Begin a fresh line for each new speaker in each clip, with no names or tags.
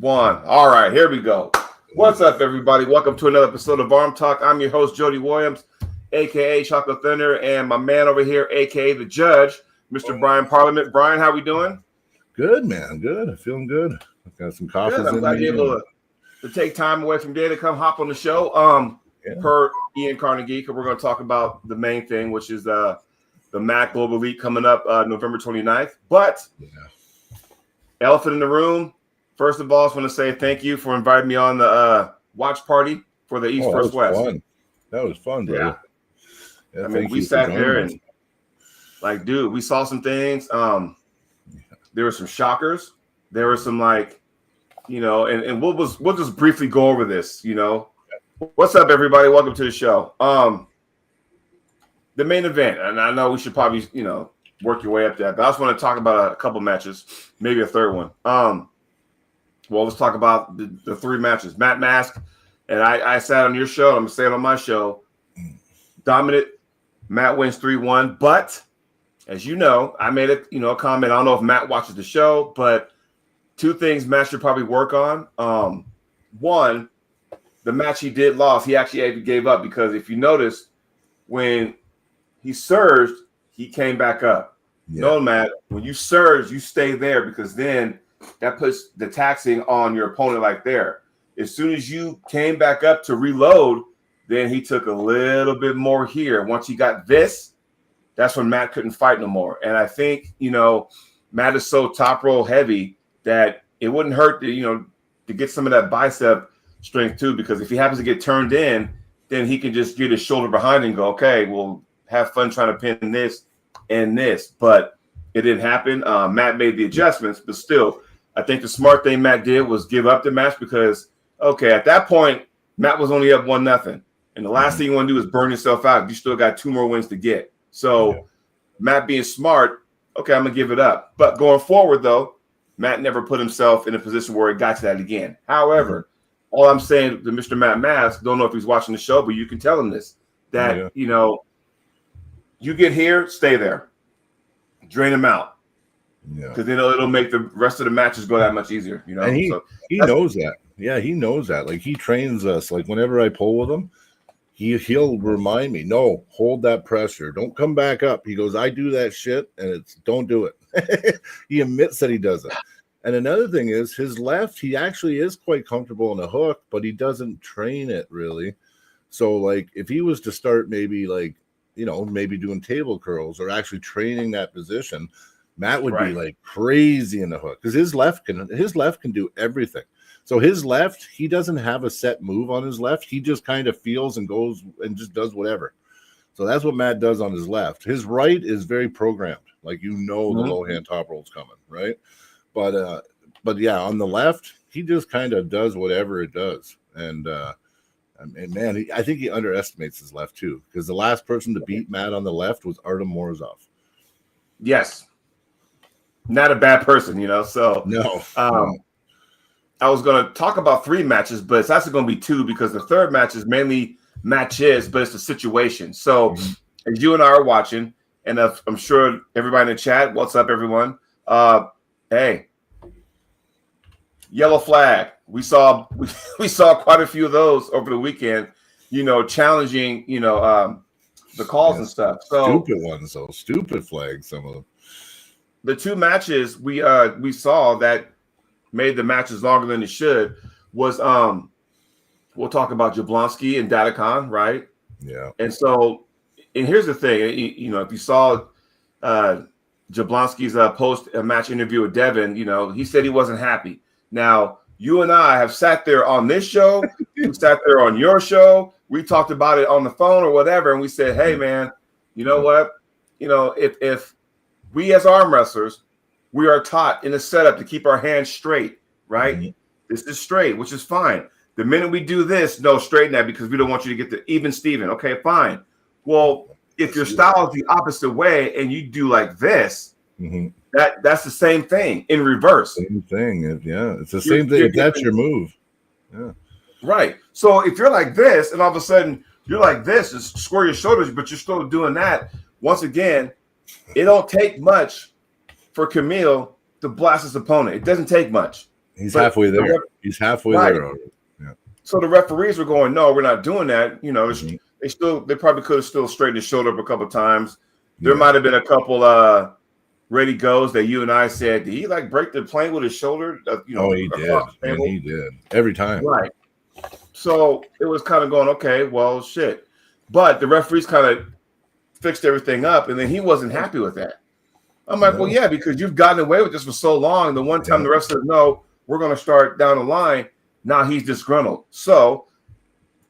One. All right, here we go. What's up, everybody? Welcome to another episode of ArmTalk. I'm your host, Jody Williams, a.k.a. Chocolate Thunder, and my man over here, a.k.a. the Judge, Mr. Brian Parliament. Brian, how we doing?
Good, man. Good. I'm feeling good. I've got some coffee.
Good. I'm glad you're able to take time away from day to come hop on the show. Per Ian Carnegie, because we're going to talk about the main thing, which is the MAC Global League coming up November 29th. But elephant in the room. First of all, I just want to say thank you for inviting me on the watch party for the East vs. West.
Fun. That was fun, bro.
Yeah, I mean, we sat there and, like, dude, we saw some things. There were some shockers. There were some, like, and we'll just briefly go over this, What's up, everybody? Welcome to the show. The main event, and I know we should probably, work your way up that, but I just want to talk about a couple matches, maybe a third one. Well, let's talk about the three matches. Matt Mask, and I sat on your show. I'm going to say it on my show. Dominant. Matt wins 3-1. But, as you know, I made a comment. I don't know if Matt watches the show, but two things Matt should probably work on. One, the match he did lost, he actually gave up because if you notice, when he surged, he came back up. Yeah. No, Matt, when you surge, you stay there because then that puts the taxing on your opponent like there. As soon as you came back up to reload, then he took a little bit more here. Once he got this, that's when Matt couldn't fight no more. And I think, Matt is so top roll heavy that it wouldn't hurt to get some of that bicep strength too, because if he happens to get turned in, then he can just get his shoulder behind and go, okay, well, have fun trying to pin this and this. But it didn't happen. Matt made the adjustments, but still, I think the smart thing Matt did was give up the match because, okay, at that point, Matt was only up 1-0. And the last thing you want to do is burn yourself out. You still got two more wins to get. So Matt being smart, okay, I'm going to give it up. But going forward, though, Matt never put himself in a position where he got to that again. However, all I'm saying to Mr. Matt Mask, don't know if he's watching the show, but you can tell him this, that, you get here, stay there. Drain him out. Because it'll make the rest of the matches go that much easier,
And he knows that. Yeah, he knows that. Like, he trains us. Like, whenever I pull with him, he'll remind me, no, hold that pressure. Don't come back up. He goes, I do that shit, and don't do it. He admits that he does it. And another thing is his left, he actually is quite comfortable in the hook, but he doesn't train it really. So, like, if he was to start maybe, like, maybe doing table curls or actually training that position, Matt would be like crazy in the hook because his left can do everything. So his left, he doesn't have a set move on his left. He just kind of feels and goes and just does whatever. So that's what Matt does on his left. His right is very programmed. Like, the low hand top roll's coming, right? But yeah, on the left, he just kind of does whatever it does. And man, I think he underestimates his left too, because the last person to beat Matt on the left was Artem Morozov.
Yes. Not a bad person, So
no.
I was going to talk about three matches, but it's actually going to be two because the third match is mainly matches, but it's the situation. So as you and I are watching, and I'm sure everybody in the chat, what's up, everyone? Hey, yellow flag. We saw quite a few of those over the weekend. Challenging. The calls and stuff. So
stupid ones, though. Stupid flags. Some of them.
The two matches we saw that made the matches longer than it should was we'll talk about Jablonski and Datakon, right?
Yeah.
And here's the thing, if you saw Jablonski's post match interview with Devin, he said he wasn't happy. Now, you and I have sat there on this show, we sat there on your show, we talked about it on the phone or whatever, and we said, hey man, you know what? If we as arm wrestlers, we are taught in a setup to keep our hands straight, right? Mm-hmm. This is straight, which is fine. The minute we do this, no, straighten that because we don't want you to get the even Steven. Okay, fine. Well, if your style is the opposite way and you do like this, that's the same thing in reverse.
Same thing. Yeah, it's the same thing. If that's your move. Yeah.
Right. So if you're like this and all of a sudden you're like this, just square your shoulders, but you're still doing that. Once again, it don't take much for Camille to blast his opponent. It doesn't take much.
He's
But
halfway there. He's halfway
right.
there already. Yeah.
So the referees were going, no, we're not doing that. You know, they probably could have still straightened his shoulder up a couple of times. There might have been a couple ready goes that you and I said, did he like break the plane with his shoulder?
He did. And he did every time.
Right. So it was kind of going, okay, well, shit. But the referees kind of fixed everything up, and then he wasn't happy with that. I'm like, well, yeah, because you've gotten away with this for so long. And the one time the ref said, no, we're going to start down the line. Now he's disgruntled. So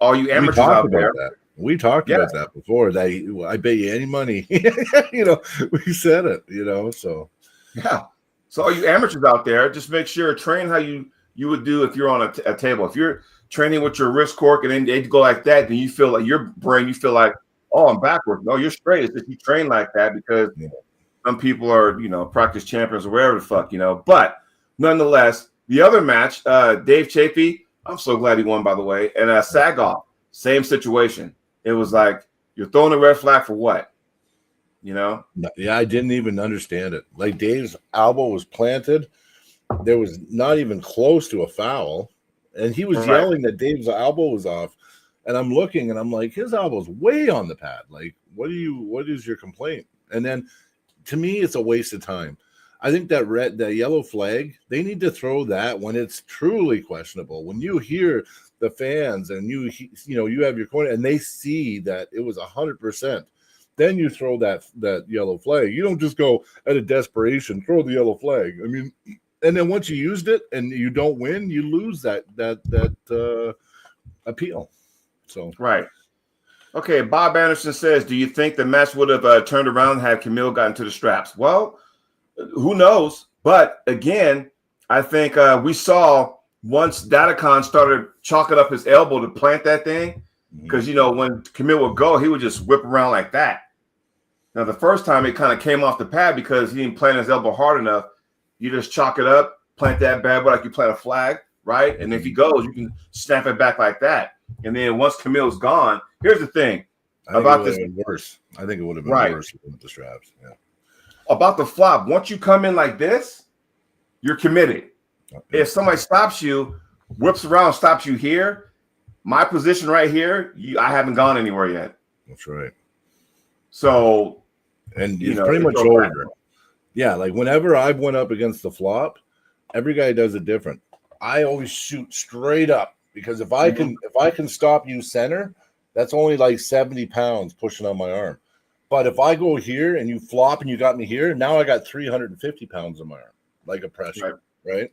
all you amateurs out there.
We talked about that before. I bet you any money. We said it, so.
Yeah. So all you amateurs out there, just make sure, train how you would do if you're on a table. If you're training with your wrist cork and then they go like that, then you feel like your brain, you feel like, oh, I'm backward. No, you're straight. It's just you train like that because some people are, practice champions or wherever the fuck, But nonetheless, the other match, Dave Chafee, I'm so glad he won, by the way, and Sagoff, same situation. It was like, you're throwing a red flag for what? Yeah,
I didn't even understand it. Like, Dave's elbow was planted. There was not even close to a foul. And he was yelling that Dave's elbow was off. And I'm looking and I'm like, his elbow's way on the pad. Like, what is your complaint? And then to me, it's a waste of time. I think that yellow flag, they need to throw that when it's truly questionable. When you hear the fans and you have your corner and they see that it was 100%, then you throw that yellow flag. You don't just go out of desperation, throw the yellow flag. I mean, and then once you used it and you don't win, you lose that appeal. So
right. Okay, Bob Anderson says, do you think the match would have turned around had Camille gotten to the straps? Well, who knows? But again, I think we saw once Datacon started chalking up his elbow to plant that thing, because, when Camille would go, he would just whip around like that. Now, the first time it kind of came off the pad because he didn't plant his elbow hard enough. You just chalk it up, plant that bad boy like you plant a flag, right? And if he goes, you can snap it back like that. And then once Camille's gone, here's the thing about this.
Worse. I think it would have been worse with the straps. Yeah.
About the flop, once you come in like this, you're committed. Okay. If somebody stops you, whips around, stops you here, my position right here, I haven't gone anywhere yet.
That's right.
So,
and it's pretty much over. Yeah, like whenever I've went up against the flop, every guy does it different. I always shoot straight up because if I can stop you center, that's only like 70 pounds pushing on my arm. But if I go here and you flop and you got me here, now I got 350 pounds on my arm, like a pressure, right?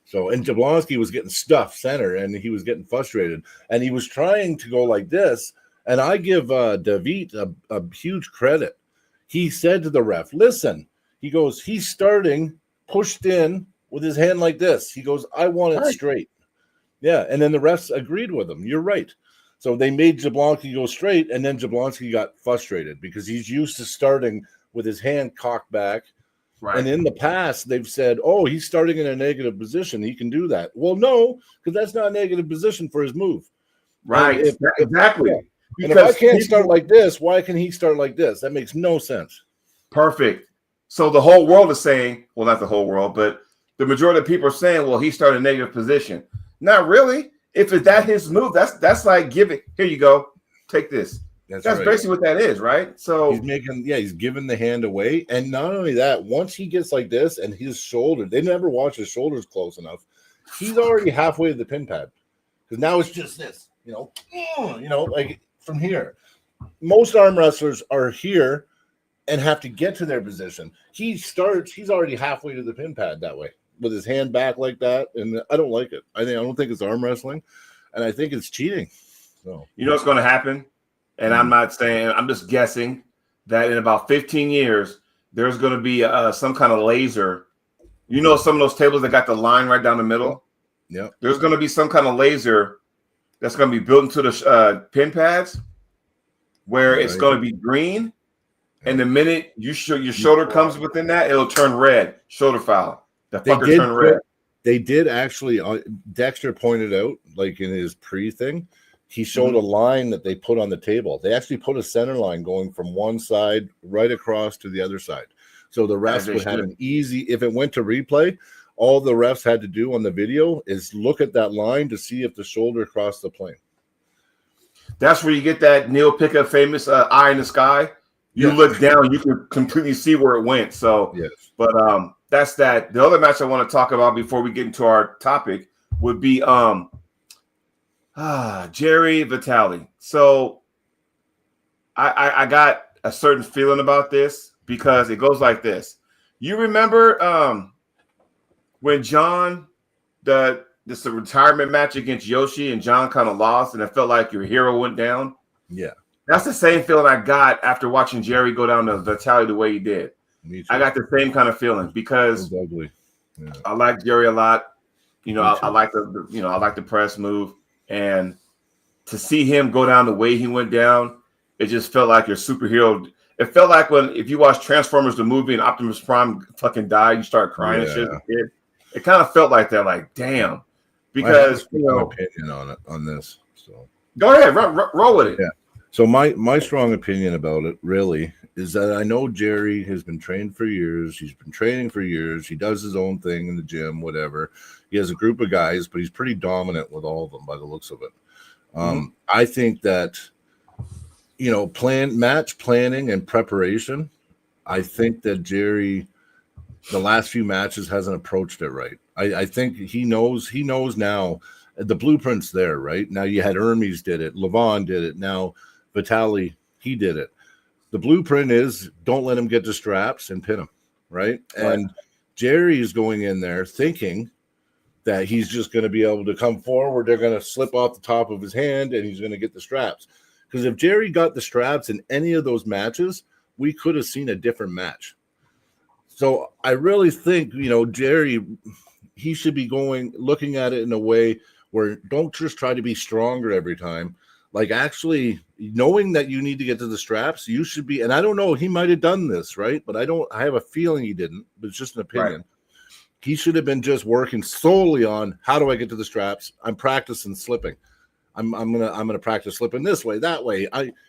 So, and Jablonski was getting stuffed center and he was getting frustrated and he was trying to go like this. And I give David a huge credit. He said to the ref, listen, he goes, he's starting pushed in with his hand like this. He goes, I want it straight. Yeah. And then the refs agreed with him. You're right. So they made Jablonski go straight, and then Jablonski got frustrated because he's used to starting with his hand cocked back. Right. And in the past, they've said, oh, he's starting in a negative position. He can do that. Well, no, because that's not a negative position for his move.
Right. Exactly.
And if I can't start like this, why can he start like this? That makes no sense.
Perfect. So the whole world is saying, well, not the whole world, but the majority of people are saying, well, he started in a negative position. Not really. If it's that his move, that's like give it. Here you go. Take this. That's basically what that is, right? So
he's giving the hand away. And not only that, once he gets like this and his shoulder, they never watch his shoulders close enough. He's already halfway to the pin pad. Because now it's just this, like from here. Most arm wrestlers are here and have to get to their position. He's already halfway to the pin pad that way, with his hand back like that, and I don't like it. I don't think it's arm wrestling, and I think it's cheating. So
you know what's going to happen, and I'm not saying, I'm just guessing that in about 15 years there's going to be some kind of laser. You know, some of those tables that got the line right down the middle.
Yeah.
There's going to be some kind of laser that's going to be built into the pin pads, where it's going to be green, and the minute your shoulder comes within that, it'll turn red. Shoulder foul. The fucker turned red.
They did actually. Dexter pointed out, like in his pre-thing, he showed a line that they put on the table. They actually put a center line going from one side right across to the other side. So the refs would have an easy. If it went to replay, all the refs had to do on the video is look at that line to see if the shoulder crossed the plane.
That's where you get that Neil Pickup famous eye in the sky. You look down, you can completely see where it went. So,
yes.
But that's that. The other match I want to talk about before we get into our topic would be Jerry Vitale. So I got a certain feeling about this because it goes like this. You remember when John, this retirement match against Yoshi, and John kind of lost, and it felt like your hero went down?
Yeah.
That's the same feeling I got after watching Jerry go down to Vitale the way he did.
Me too.
I got the same kind of feeling because
ugly. Yeah.
I like Jerry a lot. You know, I like I like the press move, and to see him go down the way he went down, it just felt like your superhero. It felt like if you watch Transformers the movie and Optimus Prime fucking died, you start crying and shit. It kind of felt like that, like damn. Because
I have an opinion on this. So
go ahead, roll with it.
Yeah. So my strong opinion about it really is that I know Jerry has been trained for years. He's been training for years. He does his own thing in the gym, whatever. He has a group of guys, but he's pretty dominant with all of them by the looks of it. I think that, match planning and preparation, I think that Jerry, the last few matches, hasn't approached it right. I think he knows now the blueprint's there, right? Now you had Hermes did it, Levon did it, now Vitale, he did it. The blueprint is don't let him get the straps and pin him, right? And Jerry is going in there thinking that he's just going to be able to come forward. They're going to slip off the top of his hand and he's going to get the straps. Because if Jerry got the straps in any of those matches, we could have seen a different match. So I really think, Jerry, he should be looking at it in a way where don't just try to be stronger every time. Like actually knowing that you need to get to the straps, you should be, and I don't know, he might have done this, right? But I have a feeling he didn't, but it's just an opinion. Right. He should have been just working solely on how do I get to the straps? I'm practicing slipping. I'm gonna practice slipping this way, that way.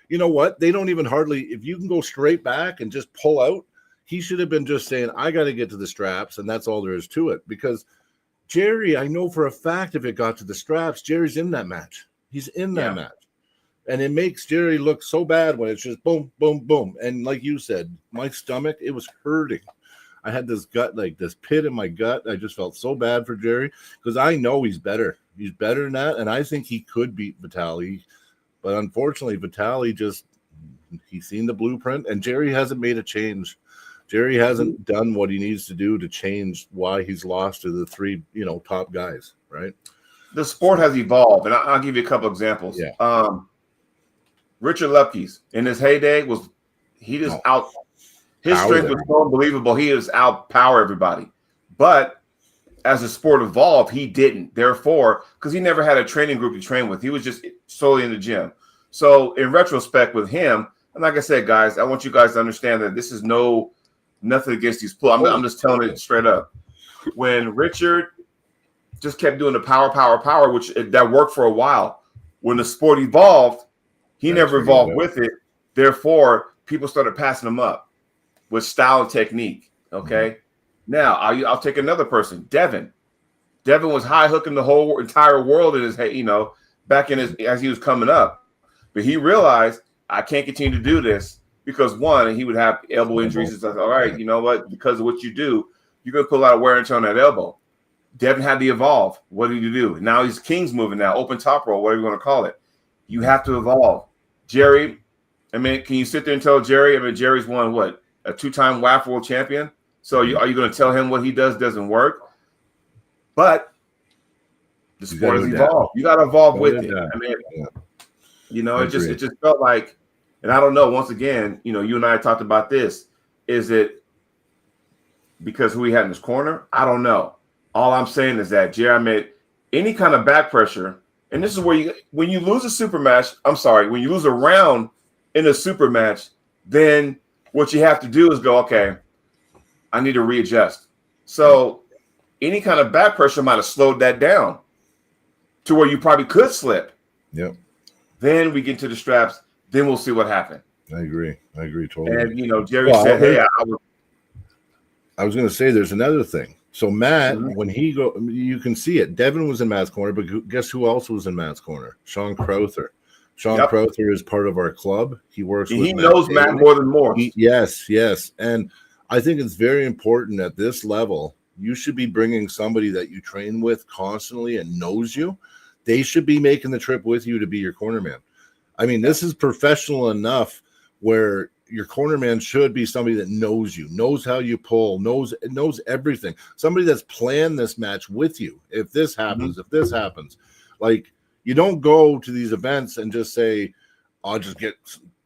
You know what? They don't even hardly, if you can go straight back and just pull out, he should have been just saying, I got to get to the straps, and that's all there is to it. Because Jerry, I know for a fact if it got to the straps, Jerry's in that match. He's in that match. And it makes Jerry look so bad when it's just boom, boom, boom. And like you said, my stomach, it was hurting. I had this this pit in my gut. I just felt so bad for Jerry because I know he's better. He's better than that. And I think he could beat Vitale. But unfortunately, Vitale he's seen the blueprint, and Jerry hasn't made a change. Jerry hasn't done what he needs to do to change why he's lost to the three, top guys, right?
The sport has evolved, and I'll give you a couple examples.
Yeah.
Richard Lupke's in his heyday his strength was so unbelievable. He was out power everybody. But as the sport evolved, he didn't. Therefore, because he never had a training group to train with, he was just solely in the gym. So in retrospect with him, and like I said, guys, I want you guys to understand that this is nothing against these pulls. I'm just telling it straight up. When Richard just kept doing the power, which that worked for a while. When the sport evolved, he never evolved with it. Therefore, people started passing him up with style and technique. Okay. Now I'll take another person, Devin. Devin was high hooking the whole entire world in his head, back as he was coming up. But he realized I can't continue to do this because one, he would have elbow injuries and stuff. All right, you know what? Because of what you do, you're gonna put a lot of wear and tear on that elbow. Devin had to evolve. What did he do? Now he's King's moving now, open top roll, whatever you want to call it. You have to evolve. Jerry, can you sit there and tell Jerry? Jerry's won what? A 2-time WAF world champion. So are you going to tell him what he does doesn't work? But the sport has evolved. You got to evolve with it. It just felt like, and I don't know. Once again, you and I talked about this. Is it because who he had in his corner? I don't know. All I'm saying is that Jerry, any kind of back pressure, and this is where when you lose a super match, when you lose a round in a super match, then what you have to do is go, okay, I need to readjust. So any kind of back pressure might have slowed that down to where you probably could slip.
Yep.
Then we get to the straps. Then we'll see what happened.
I agree totally.
And, Jerry said, hey,
I was going to say there's another thing. So Matt,
Mhm.
when he go, you can see it. Devin was in Matt's corner, but guess who else was in Matt's corner? Sean Crowther. Sean
Yep.
Crowther is part of our club. He works
And
with
he
Matt
knows Matt
daily.
more than most.
Yes. And I think it's very important at this level. You should be bringing somebody that you train with constantly and knows you. They should be making the trip with you to be your corner man. I mean, this is professional enough where your corner man should be somebody that knows you, knows how you pull, knows everything. Somebody that's planned this match with you. If this happens, if this happens, like you don't go to these events and just say, "I'll just get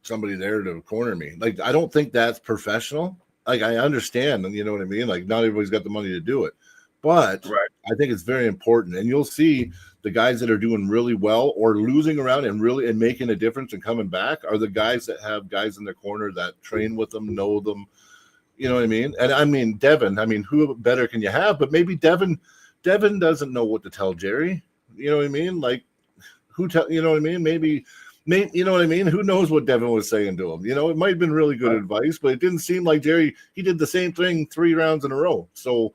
somebody there to corner me." Like I don't think that's professional. Like I understand, and you know what I mean. Like not everybody's got the money to do it, but
Right.
I think it's very important. And you'll see the guys that are doing really well or losing around and really making a difference and coming back are the guys that have guys in their corner that train with them, know them. You know what I mean? And I mean Devin. I mean, who better can you have? But maybe Devin doesn't know what to tell Jerry. You know what I mean? Like who tell? You know what I mean? Maybe. You know what I mean? Who knows what Devin was saying to him? You know, it might have been really good advice, but it didn't seem like Jerry. He did the same thing 3 rounds in a row. So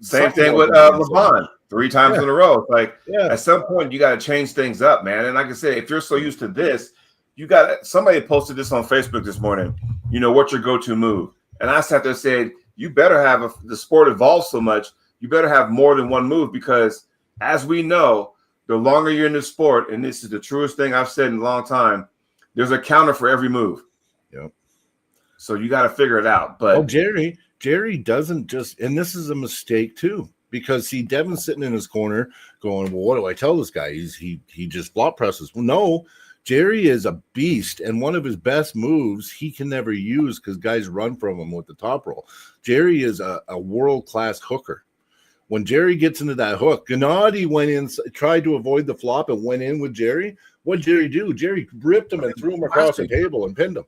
Same thing with LeBron 3 times in a row. It's like at some point you got to change things up, man. And like I said, if you're so used to this, you got somebody posted this on Facebook this morning. You know, what's your go-to move? And I sat there and said, you better have the sport evolves so much. You better have more than one move because, as we know, the longer you're in the sport, and this is the truest thing I've said in a long time, there's a counter for every move.
Yep.
So you got to figure it out. But
Jerry doesn't just, and this is a mistake too, because see, Devin's sitting in his corner going, well, what do I tell this guy? He just flop presses. Well, no, Jerry is a beast, and one of his best moves he can never use because guys run from him with the top roll. Jerry is a world-class hooker. When Jerry gets into that hook, Gennady went in, tried to avoid the flop and went in with Jerry. What'd Jerry do? Jerry ripped him and threw him across the table and pinned him.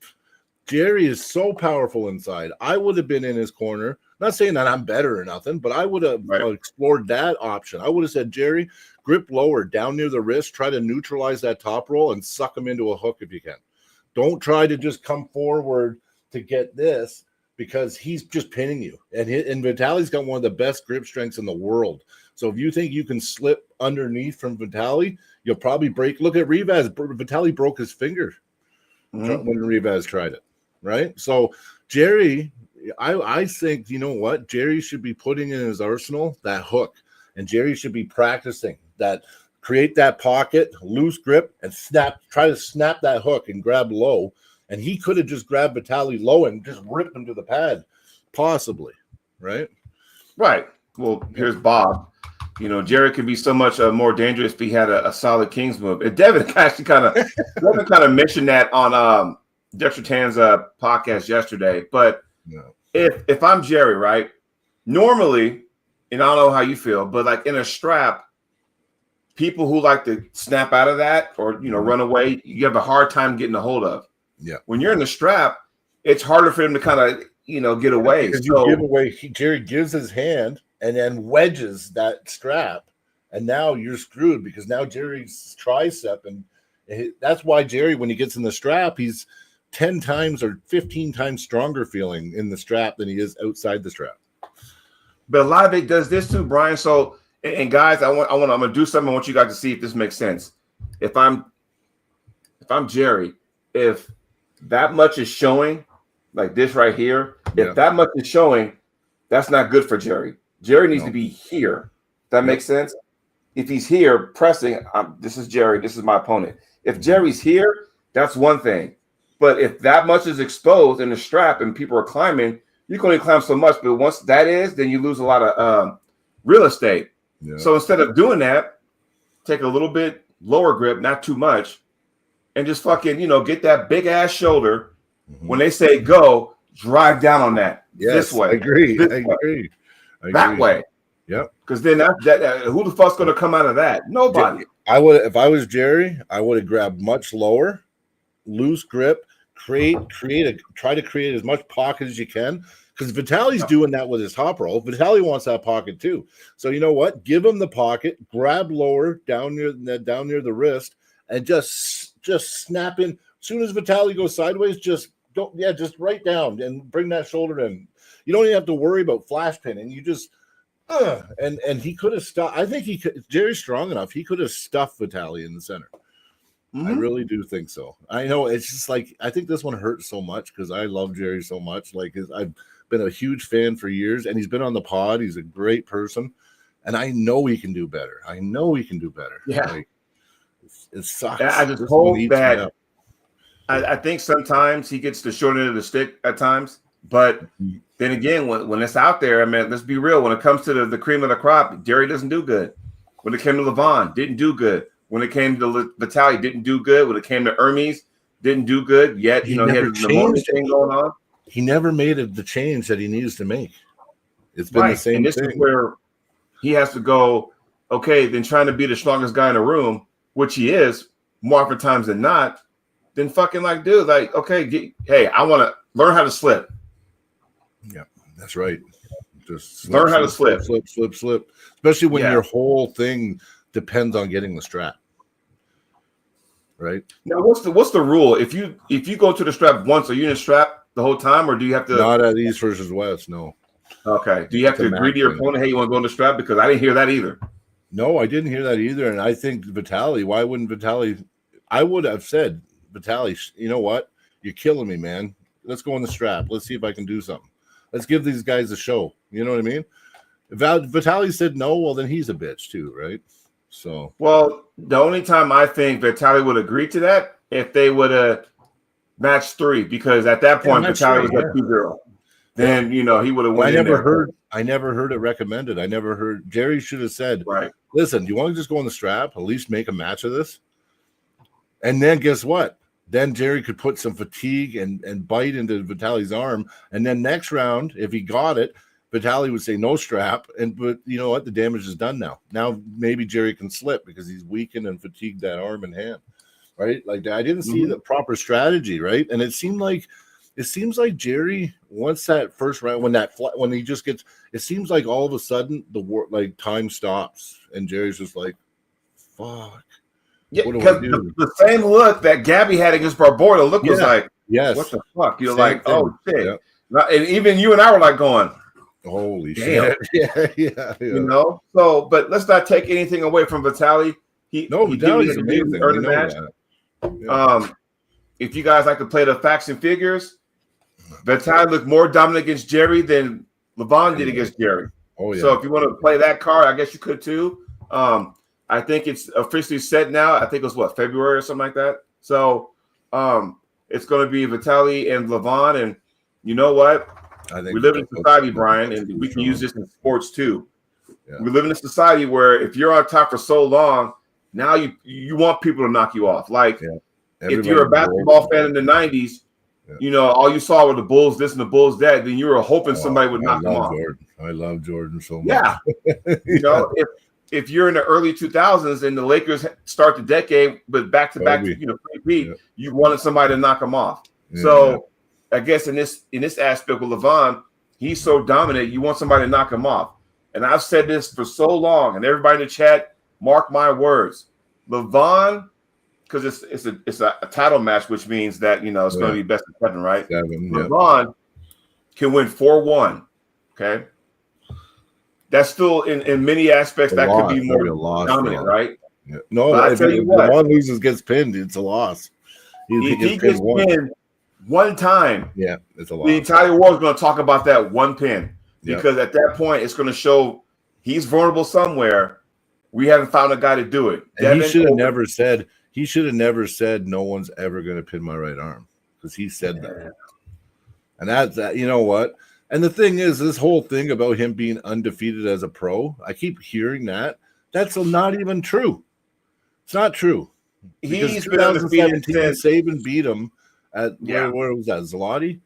Jerry is so powerful inside. I would have been in his corner. Not saying that I'm better or nothing, but I would have explored that option. I would have said, Jerry, grip lower down near the wrist, try to neutralize that top roll and suck him into a hook if you can. Don't try to just come forward to get this because he's just pinning you. And Vitali's got one of the best grip strengths in the world. So if you think you can slip underneath from Vitali, you'll probably break. Look at Rivas. Vitali broke his finger when Rivas tried it. Right. So Jerry, I think, you know what? Jerry should be putting in his arsenal that hook, and Jerry should be practicing that, create that pocket, loose grip, and try to snap that hook and grab low. And he could have just grabbed Vitali low and just ripped him to the pad, possibly. Right.
Right. Well, here's Bob. You know, Jerry could be so much more dangerous if he had a solid Kings move. And Devin actually kind of mentioned that on Dexter Tan's podcast yesterday. But if I'm Jerry, right, normally, and I don't know how you feel, but like in a strap, people who like to snap out of that or, you know, run away, you have a hard time getting a hold of.
Yeah.
When you're in the strap, it's harder for him to kind of, you know, get away.
Because you give away, Jerry gives his hand and then wedges that strap. And now you're screwed because now Jerry's tricep. And that's why Jerry, when he gets in the strap, he's 10 times or 15 times stronger feeling in the strap than he is outside the strap.
But a lot of it does this too, Brian. So, and guys, I'm gonna do something. I want you guys to see if this makes sense. If I'm Jerry, if that much is showing, like this right here, if that much is showing, that's not good for Jerry. Jerry needs to be here. That makes sense. If he's here pressing, this is Jerry. This is my opponent. If Jerry's here, that's one thing. But if that much is exposed in the strap and people are climbing, you can only climb so much. But once that is, then you lose a lot of real estate. Yeah. So instead of doing that, take a little bit lower grip, not too much, and just fucking, you know, get that big ass shoulder. Mm-hmm. When they say go, drive down on that this way.
I agree.
That way.
Yep.
Because then that who the fuck's going to come out of that? Nobody.
I would, if I was Jerry, I would have grabbed much lower, loose grip, try to create as much pocket as you can. Because Vitali's doing that with his top roll. Vitali wants that pocket too. So you know what? Give him the pocket, grab lower down near the wrist, and just snap in. As soon as Vitali goes sideways, just right down and bring that shoulder in. You don't even have to worry about flash pinning. You just and he could have stuffed. I think he could. Jerry's strong enough. He could have stuffed Vitaly in the center.
Mm-hmm.
I really do think so. I know it's just like I think this one hurts so much because I love Jerry so much. Like I've been a huge fan for years, and he's been on the pod. He's a great person, and I know he can do better. I know he can do better.
Yeah,
like, it sucks.
I just hope that. I think sometimes he gets the short end of the stick at times, but then again, when it's out there, I mean, let's be real. When it comes to the cream of the crop, Jerry doesn't do good. When it came to Levon, didn't do good. When it came to Vitaly, didn't do good. When it came to Hermes, didn't do good. Yet, he had the pneumonia thing going on.
He never made the change that he needs to make. It's been the same
and this
thing.
is where he has to go, okay, then trying to be the strongest guy in the room, which he is more often times than not, then fucking like, dude, like, okay, hey, I want to learn how to slip.
Yeah, that's right. Just
learn how to slip.
Especially when your whole thing depends on getting the strap. Right
now, what's the rule? If you go to the strap once, are you in the strap the whole time, or do you have to?
Not at East versus West, no.
Okay. Do you have to agree to your opponent? Hey, you want to go in the strap? Because I didn't hear that either.
No, I didn't hear that either. And I think Vitaly. Why wouldn't Vitaly? I would have said Vitaly. You know what? You're killing me, man. Let's go in the strap. Let's see if I can do something. Let's give these guys a show. You know what I mean? If Vitaly said no, well, then he's a bitch too, right? So,
well, the only time I think Vitaly would agree to that if they would have matched 3, because at that point Vitaly was at 2-0. Then he would have won.
I never heard it recommended. I never heard. Jerry should have said,
right,
listen, do you want to just go on the strap? At least make a match of this. And then guess what? Then Jerry could put some fatigue and bite into Vitaly's arm. And then next round, if he got it, Vitaly would say no strap, but you know what? The damage is done now. Now maybe Jerry can slip because he's weakened and fatigued that arm and hand, right? Like I didn't see the proper strategy, right? And it seems like Jerry once that first round when he just gets, it seems like all of a sudden the time stops and Jerry's just like, fuck.
Yeah, because the same look that Gabby had against Barbour, look was like,
yes,
what the fuck? You're like, oh shit. Yeah. And even you and I were like going,
holy shit. Yeah.
So, but let's not take anything away from Vitaly.
Vitaly's amazing.
Earned the match. Yeah. If you guys like to play the facts and figures, Vitaly looked more dominant against Jerry than Levon did against Jerry.
Oh yeah.
So if you want to play that card, I guess you could too. I think it's officially set now. I think it was February or something like that. So it's going to be Vitaly and Levon. And you know what?
I think
we live in a society, Brian, and we can use this in sports too. Yeah. We live in a society where if you're on top for so long, now you want people to knock you off. Like if you're a basketball fan in the 90s, all you saw were the Bulls this and the Bulls that, then you were hoping somebody would knock them off.
I love Jordan so much.
Yeah. If you're in the early 2000s and the Lakers start the decade with back-to-back, you wanted somebody to knock them off. Yeah. So I guess in this aspect with Levon, he's so dominant, you want somebody to knock him off. And I've said this for so long, and everybody in the chat, mark my words. Levon, because it's a title match, which means that it's going to be best of 7, right?
7,
Levon can win 4-1. Okay. That's still in many aspects that could be more dominant, right?
Yeah. No, if Levon loses, gets pinned, it's a loss.
If he gets pinned one time,
it's a loss.
The entire world is going to talk about that one pin because at that point it's going to show he's vulnerable somewhere. We haven't found a guy to do it.
And he should have never said. He should have never said no one's ever going to pin my right arm because he said that. And that's that. You know what? And the thing is, this whole thing about him being undefeated as a pro, I keep hearing that. That's not even true. It's not true.
He's been undefeated since
Saban beat him at where was that? Zloty?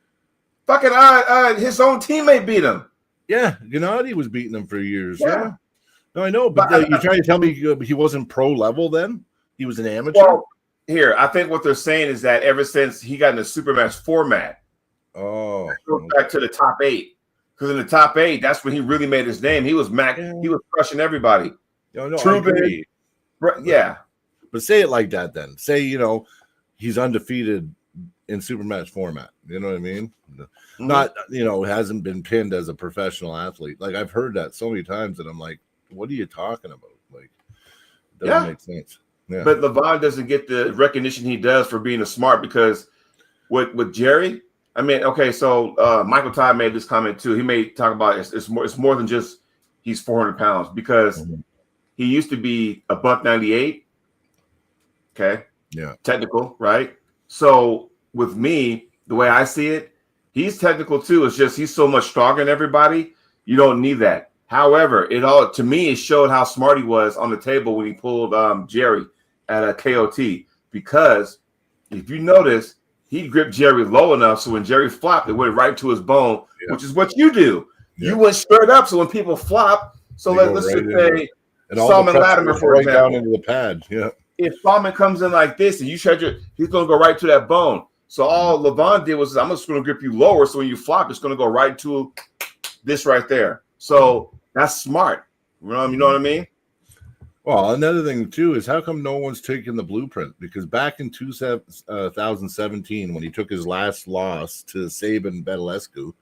Fucking his own teammate beat him.
Yeah, Gennady was beating him for years. Yeah. No, I know, but you're trying to tell me he wasn't pro level then? He was an amateur?
Well, here, I think what they're saying is that ever since he got in the Supermatch format, goes back to the top 8. Because in the top 8, that's when he really made his name. He was he was crushing everybody.
No,
yeah.
But say it like that then. Say, he's undefeated in super match format. You know what I mean?
Mm-hmm.
Not, hasn't been pinned as a professional athlete. Like I've heard that so many times and I'm like, what are you talking about? Like, it doesn't make sense. Yeah.
But Levon doesn't get the recognition he does for being a smart, because with Jerry, I mean, okay, so Michael Todd made this comment too. He may talk about it's more than just he's 400 pounds, because he used to be a $198. Okay.
Yeah.
Technical, right? So with me, the way I see it, he's technical too. It's just he's so much stronger than everybody. You don't need that. However, to me, it showed how smart he was on the table when he pulled Jerry at a KOT, because if you notice, he gripped Jerry low enough so when Jerry flopped, it went right to his bone, which is what you do. Yeah. You went straight up, so when people flop, so let's just say Solomon Latimer, for example,
down into the pad. Yeah.
If Solomon comes in like this and you shut he's going to go right to that bone. So all Levon did was, I'm just going to grip you lower, so when you flop, it's going to go right to this right there. So that's smart. You know what I mean?
Well, another thing too is how come no one's taking the blueprint? Because back in 2017, when he took his last loss to Sabin Bedulescu,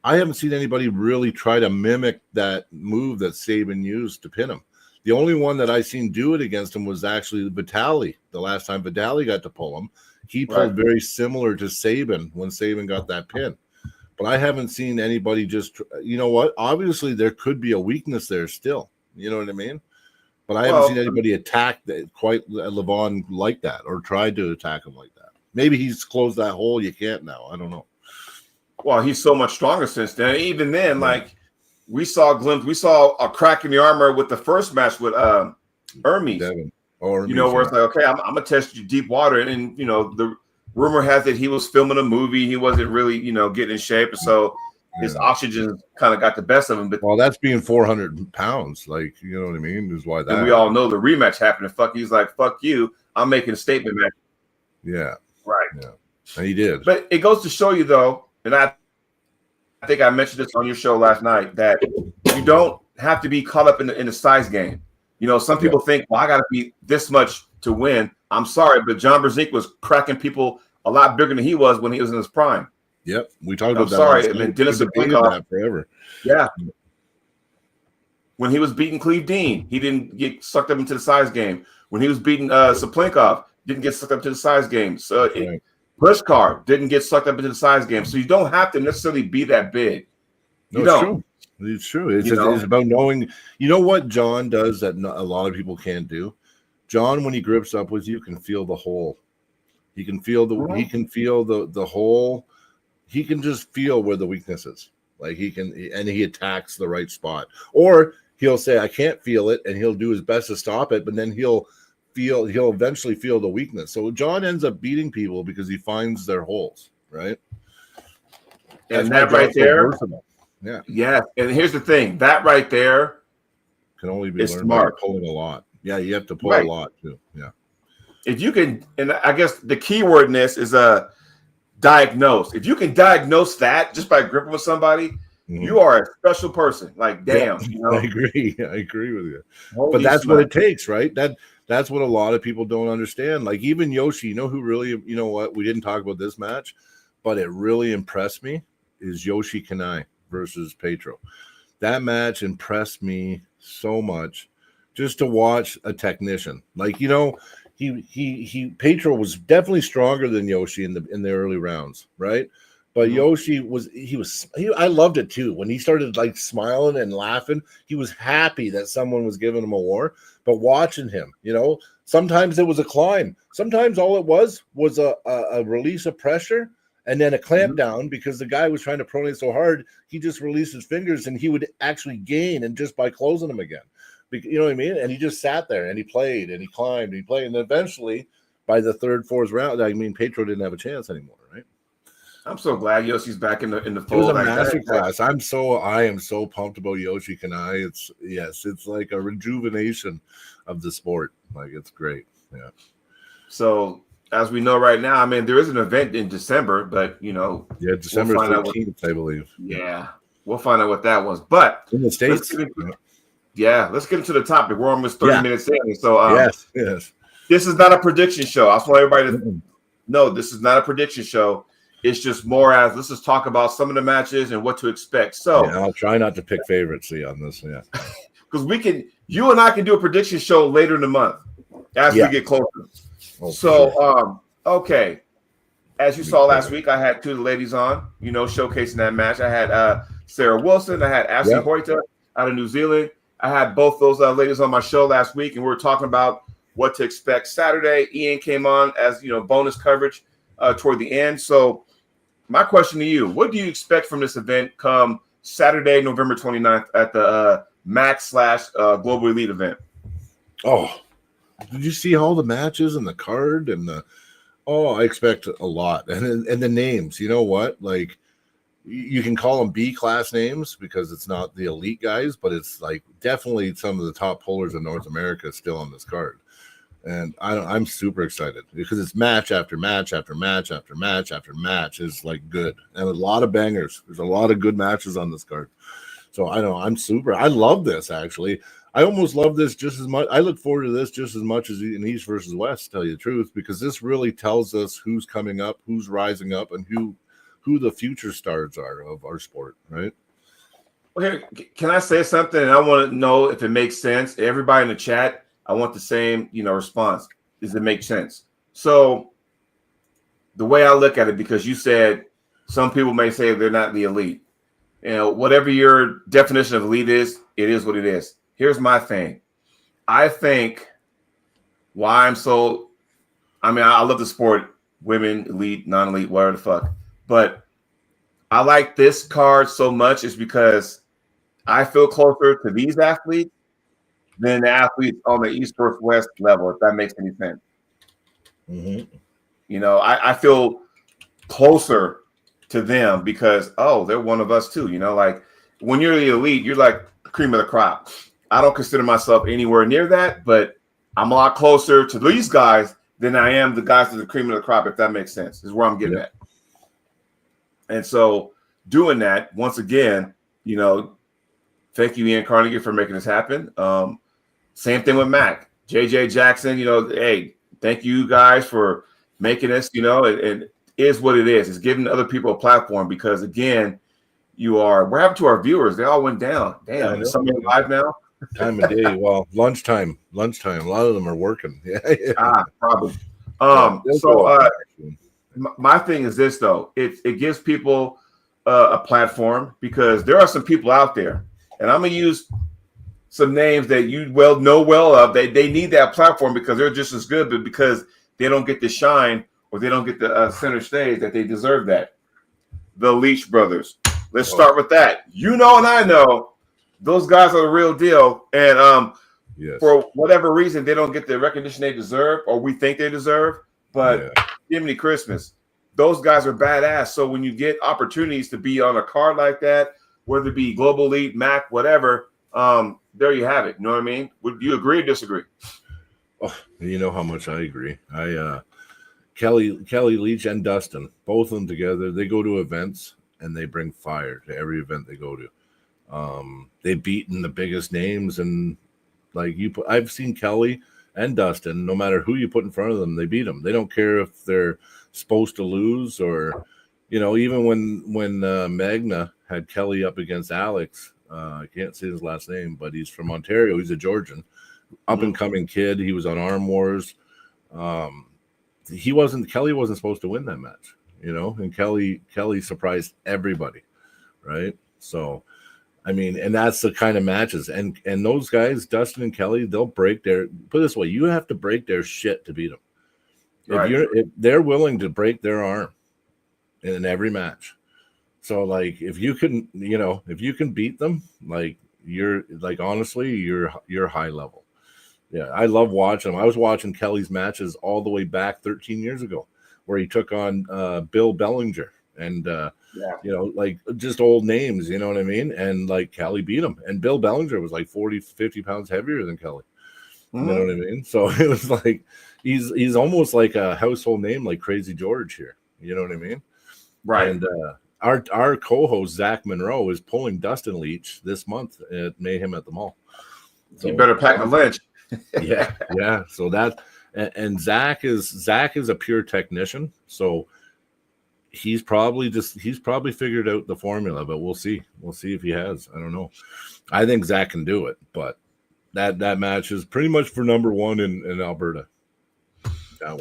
I haven't seen anybody really try to mimic that move that Sabin used to pin him. The only one that I seen do it against him was actually Vitali. The last time Vitali got to pull him, he pulled very similar to Sabin when Sabin got that pin. But I haven't seen anybody just, you know what? Obviously, there could be a weakness there still. You know what I mean? But I haven't seen anybody attack quite Levon like that or tried to attack him like that. Maybe he's closed that hole. You can't now. I don't know.
Well, he's so much stronger since then. Even then, like we saw a glimpse. We saw a crack in the armor with the first match with Hermes.
Hermes,
you know, where it's like, okay, I'm gonna test you deep water, and the rumor has it he was filming a movie. He wasn't really, getting in shape, so his oxygen kind of got the best of him. But
that's being 400 pounds. Like, you know what I mean? Is why that.
And we all know the rematch happened. And he's like, fuck you. I'm making a statement, man.
Yeah.
Right.
Yeah. And he did.
But it goes to show you, though, and I think I mentioned this on your show last night, that you don't have to be caught up in the size game. Some people think, well, I got to be this much to win. I'm sorry, but John Brzezinski was cracking people a lot bigger than he was when he was in his prime.
Yep, we talked about that.
Sorry, I mean, Dennis Saplinkov
forever.
Yeah, when he was beating Cleve Dean, he didn't get sucked up into the size game. When he was beating Saplinkov, didn't get sucked up to the size game. So Pushkar didn't get sucked up into the size game. So you don't have to necessarily be that big.
No, it's true. It's true. It's about knowing. You know what John does that a lot of people can't do? John, when he grips up with you, can feel the hole. He can feel He can feel the hole. He can just feel where the weakness is. Like he attacks the right spot. Or he'll say, I can't feel it, and he'll do his best to stop it, but then he'll eventually feel the weakness. So John ends up beating people because he finds their holes, right?
And that right there,
yeah.
And here's the thing, that right there
can only be learned by pulling a lot. Yeah, you have to pull a lot too. Yeah.
If you can, and I guess the key word in this is diagnose. If you can diagnose that just by gripping with somebody, you are a special person. Like, damn.
Yeah, I agree with you. But that's what it takes, right? That's what a lot of people don't understand. Like even Yoshi, who really, what, we didn't talk about this match, but it really impressed me is Yoshi Kanai versus Petro. That match impressed me so much just to watch a technician. Like, Petro was definitely stronger than Yoshi in the early rounds, right? But Yoshi I loved it too. When he started like smiling and laughing, he was happy that someone was giving him a war. But watching him, sometimes it was a climb. Sometimes all it was a release of pressure and then a clamp down because the guy was trying to pronate so hard, he just released his fingers and he would actually gain and just by closing them again. You know what I mean? And he just sat there and he played and he climbed and he played. And eventually, by the third, fourth round, Petro didn't have a chance anymore, right?
I'm so glad Yoshi's back in the fold.
It was a masterclass. I am so pumped about Yoshi Kanai. It's like a rejuvenation of the sport. Like, it's great. Yeah.
So as we know right now, there is an event in December, but
December 13th, I believe.
Yeah, we'll find out what that was. But
in the States.
Let's get into the topic. We're almost 30 minutes in. So
yes.
This is not a prediction show. I just want everybody to No, this is not a prediction show. It's just more as let's just talk about some of the matches and what to expect. So
yeah, I'll try not to pick favorites on this. Yeah,
because you and I can do a prediction show later in the month as we get closer.
Oh,
so,
sure.
Okay. As you saw last week, I had two of the ladies on, showcasing that match. I had Sarah Wilson. I had Ashley Hoyta out of New Zealand. I had both those ladies on my show last week, and we were talking about what to expect Saturday. Ian came on as, bonus coverage toward the end. So my question to you, what do you expect from this event come Saturday, November 29th at the Max/Global Elite event?
Oh, did you see all the matches and the card and the I expect a lot. And the names, you know what? Like, you can call them B-class names because it's not the elite guys, but it's like definitely some of the top pullers in North America still on this card. And I'm super excited because it's match after match after match after match after match is like good. And a lot of bangers. There's a lot of good matches on this card. So I love this actually. I almost love this just as much. I look forward to this just as much as in East versus West, to tell you the truth, because this really tells us who's coming up, who's rising up, and who the future stars are of our sport, right?
Okay, can I say something? And I want to know if it makes sense. Everybody in the chat, I want the same, response. Does it make sense? So the way I look at it, because you said some people may say they're not the elite. Whatever your definition of elite is, it is what it is. Here's my thing. I think why I love the sport, women, elite, non-elite, whatever the fuck. But I like this card so much is because I feel closer to these athletes than the athletes on the East versus West level, if that makes any sense.
Mm-hmm.
I feel closer to them because, they're one of us too. Like when you're the elite, you're like cream of the crop. I don't consider myself anywhere near that, but I'm a lot closer to these guys than I am the guys that are the cream of the crop, if that makes sense, is where I'm getting at. And so doing that, once again, thank you, Ian Carnegie, for making this happen. Same thing with Mac. JJ Jackson, hey, thank you guys for making this, and is what it is. It's giving other people a platform because, again, what happened to our viewers? They all went down. Damn, is somebody live now?
Time of day. Well, lunchtime. A lot of them are working. Yeah.
Probably. My thing is this though. It gives people a platform because there are some people out there, and I'm gonna use some names that you know well of. They need that platform because they're just as good, but because they don't get the shine or they don't get the center stage that they deserve that. The Leach brothers. Let's start with that. And I know. Those guys are the real deal, and for whatever reason, they don't get the recognition they deserve, or we think they deserve. But Jiminy Christmas, those guys are badass. So when you get opportunities to be on a card like that, whether it be Global Elite, MAC, whatever, there you have it. You know what I mean? Would you agree or disagree?
Oh, you know how much I agree. Kelly Leach and Dustin, both of them together, they go to events and they bring fire to every event they go to. They've beaten the biggest names, and I've seen Kelly and Dustin, no matter who you put in front of them, they beat them. They don't care if they're supposed to lose or, even when Magna had Kelly up against Alex, I can't say his last name, but he's from Ontario. He's a Georgian, up and coming kid. He was on Arm Wars. Kelly wasn't supposed to win that match, and Kelly surprised everybody. Right. So, and that's the kind of matches, and those guys, Dustin and Kelly, they'll put it this way, you have to break their shit to beat them. If they're willing to break their arm in every match. So if you can beat them, you're honestly, you're high level. Yeah. I love watching them. I was watching Kelly's matches all the way back 13 years ago where he took on Bill Bellinger and, just old names, you know what I mean? And Kelly beat him. And Bill Bellinger was 40, 50 pounds heavier than Kelly. Mm-hmm. You know what I mean? So it was he's almost like a household name, like Crazy George here. You know what I mean?
Right.
And our co-host, Zach Monroe, is pulling Dustin Leach this month at Mayhem at the Mall.
So you better pack a lunch.
Yeah. So and Zach is a pure technician, so he's probably figured out the formula, but we'll see if he has. I don't know. I think Zach can do it, but that match is pretty much for number one in Alberta.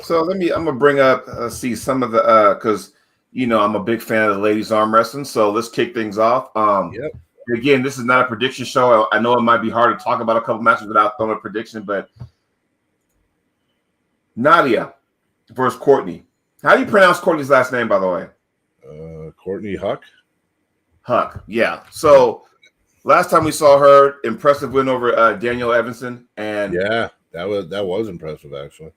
So I'm gonna bring up see some of the because I'm a big fan of the ladies arm wrestling, so let's kick things off.
Yep.
Again, this is not a prediction show. I know it might be hard to talk about a couple matches without throwing a prediction, but Nadia versus Courtney. How do you pronounce Courtney's last name, by the way?
Courtney Huck.
Huck, yeah. So last time we saw her, impressive win over Danielle Evanson, and
yeah, that was impressive actually.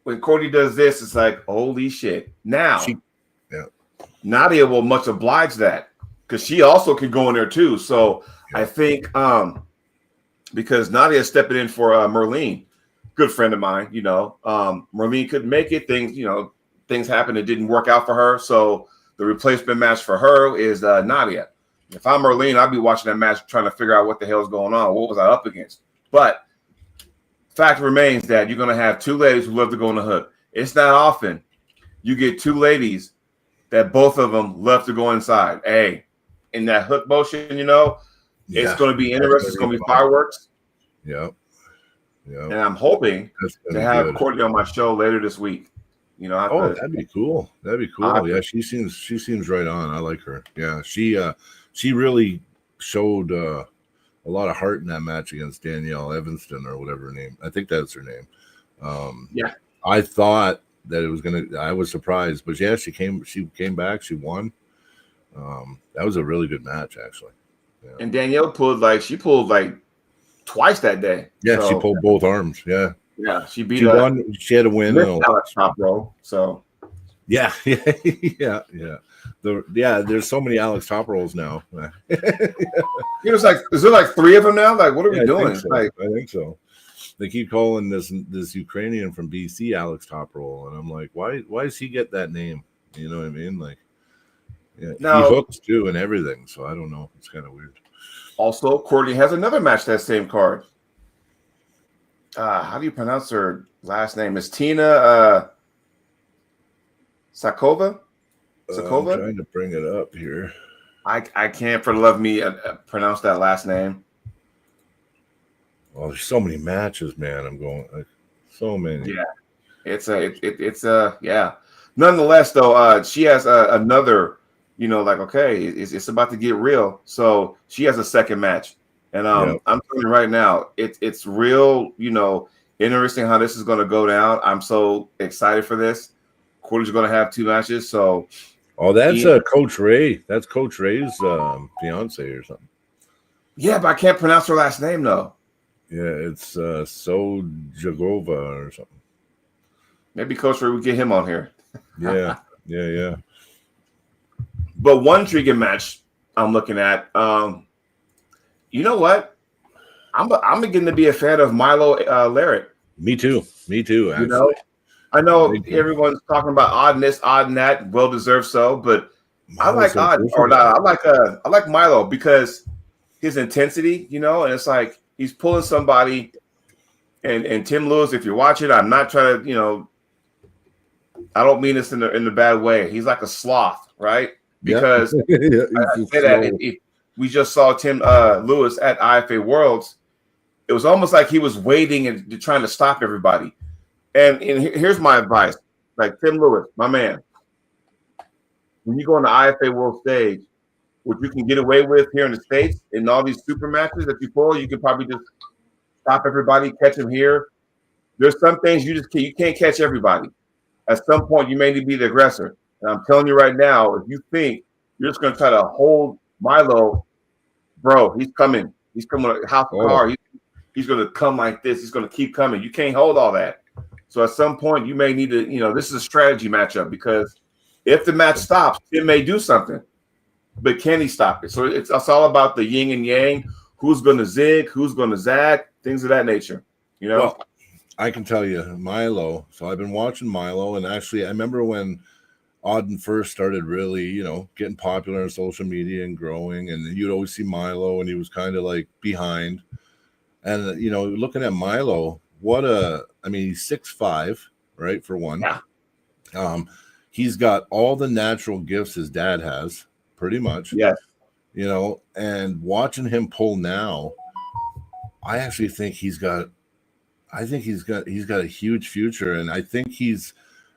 When Courtney does this, it's like holy shit. Now, Nadia will much oblige that because she also can go in there too. So I think because Nadia is stepping in for Merlene, good friend of mine. Merlene couldn't make it. Things happened. It didn't work out for her. So the replacement match for her is Nadia. If I'm Merlene, I'd be watching that match trying to figure out what the hell's going on. What was I up against? But fact remains that you're going to have two ladies who love to go in the hook. It's not often you get two ladies that both of them love to go inside. Hey, in that hook motion, it's going to be interesting. It's going to be fireworks.
Yep.
And I'm hoping to have Courtney on my show later this week.
That'd be cool. Yeah, she seems right on. I like her. Yeah, she really showed a lot of heart in that match against Danielle Evanston or whatever her name. I think that's her name.
Yeah,
I thought that it was gonna. I was surprised, but yeah, she came back. She won. That was a really good match, actually. Yeah.
And Danielle pulled twice that day.
Yeah, so, she pulled both arms. Yeah.
Yeah, she
won. She had a win.
Alex Top Roll. So.
Yeah. There's so many Alex Top Rolls now.
Is there like three of them now? Like, what are we doing?
I think so. They keep calling this Ukrainian from BC Alex Top Roll, and I'm like, why does he get that name? You know what I mean? Like, yeah, he hooks too and everything. So I don't know. It's kind of weird.
Also, Courtney has another match that same card. How do you pronounce her last name? Is Tina Sakova?
I'm trying to bring it up here.
I can't for the love of me pronounce that last name.
Oh, there's so many matches, man. I'm going so many.
Yeah, it's yeah. Nonetheless, though, she has another. It's about to get real. So she has a second match. And I'm telling you right now, it's real, interesting how this is going to go down. I'm so excited for this. Courtney's going to have two matches. So,
that's Coach Ray. That's Coach Ray's fiance or something.
Yeah, but I can't pronounce her last name though.
Yeah, it's Sojagova or something.
Maybe Coach Ray would get him on here.
Yeah.
But one intriguing match I'm looking at. You know what? I'm beginning to be a fan of Milo Larrett.
Me too. Actually.
I know everyone's talking about odd and this, odd and that. Well deserved so, but I like odd or not. I like Milo because his intensity, and it's like he's pulling somebody. And Tim Lewis, if you're watching, I'm not trying to, I don't mean this in the bad way. He's like a sloth, right? Because I say that if we just saw Tim Lewis at IFA Worlds, it was almost like he was waiting and trying to stop everybody. And here's my advice. Like Tim Lewis, my man, when you go on the IFA World stage, what you can get away with here in the States in all these super matches that you pull, you can probably just stop everybody, catch them here. There's some things you can't catch everybody. At some point, you may need to be the aggressor. And I'm telling you right now, if you think you're just going to try to hold Milo, bro, he's coming. He's coming with a house of car. He's going to come like this. He's going to keep coming. You can't hold all that. So at some point, you may need to, this is a strategy matchup because if the match stops, it may do something. But can he stop it? So it's all about the yin and yang. Who's going to zig? Who's going to zag? Things of that nature.
Well, I can tell you, Milo. So I've been watching Milo, and actually, I remember when Auden first started really, getting popular on social media and growing, and you'd always see Milo, and he was kind of like behind. And looking at Milo, I mean, he's 6'5", right? For one.
Yeah.
He's got all the natural gifts his dad has, pretty much.
Yes.
And watching him pull now, I actually think he's got a huge future. And I think he's,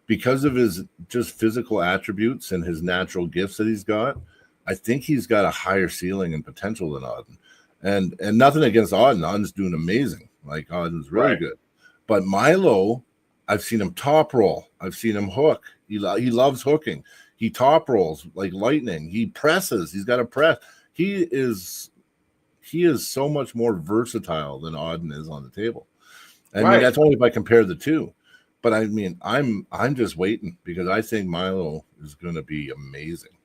because of his just physical attributes and his natural gifts that he's got, I think he's got a higher ceiling and potential than Auden. And nothing against Auden. Auden's doing amazing. Like, Auden's really good. But Milo, I've seen him top roll. I've seen him hook. He loves hooking. He top rolls like lightning. He presses. He's got a press. He is so much more versatile than Auden is on the table. I mean, that's only if I compare the two. But I mean, I'm just waiting because I think Milo is going to be amazing.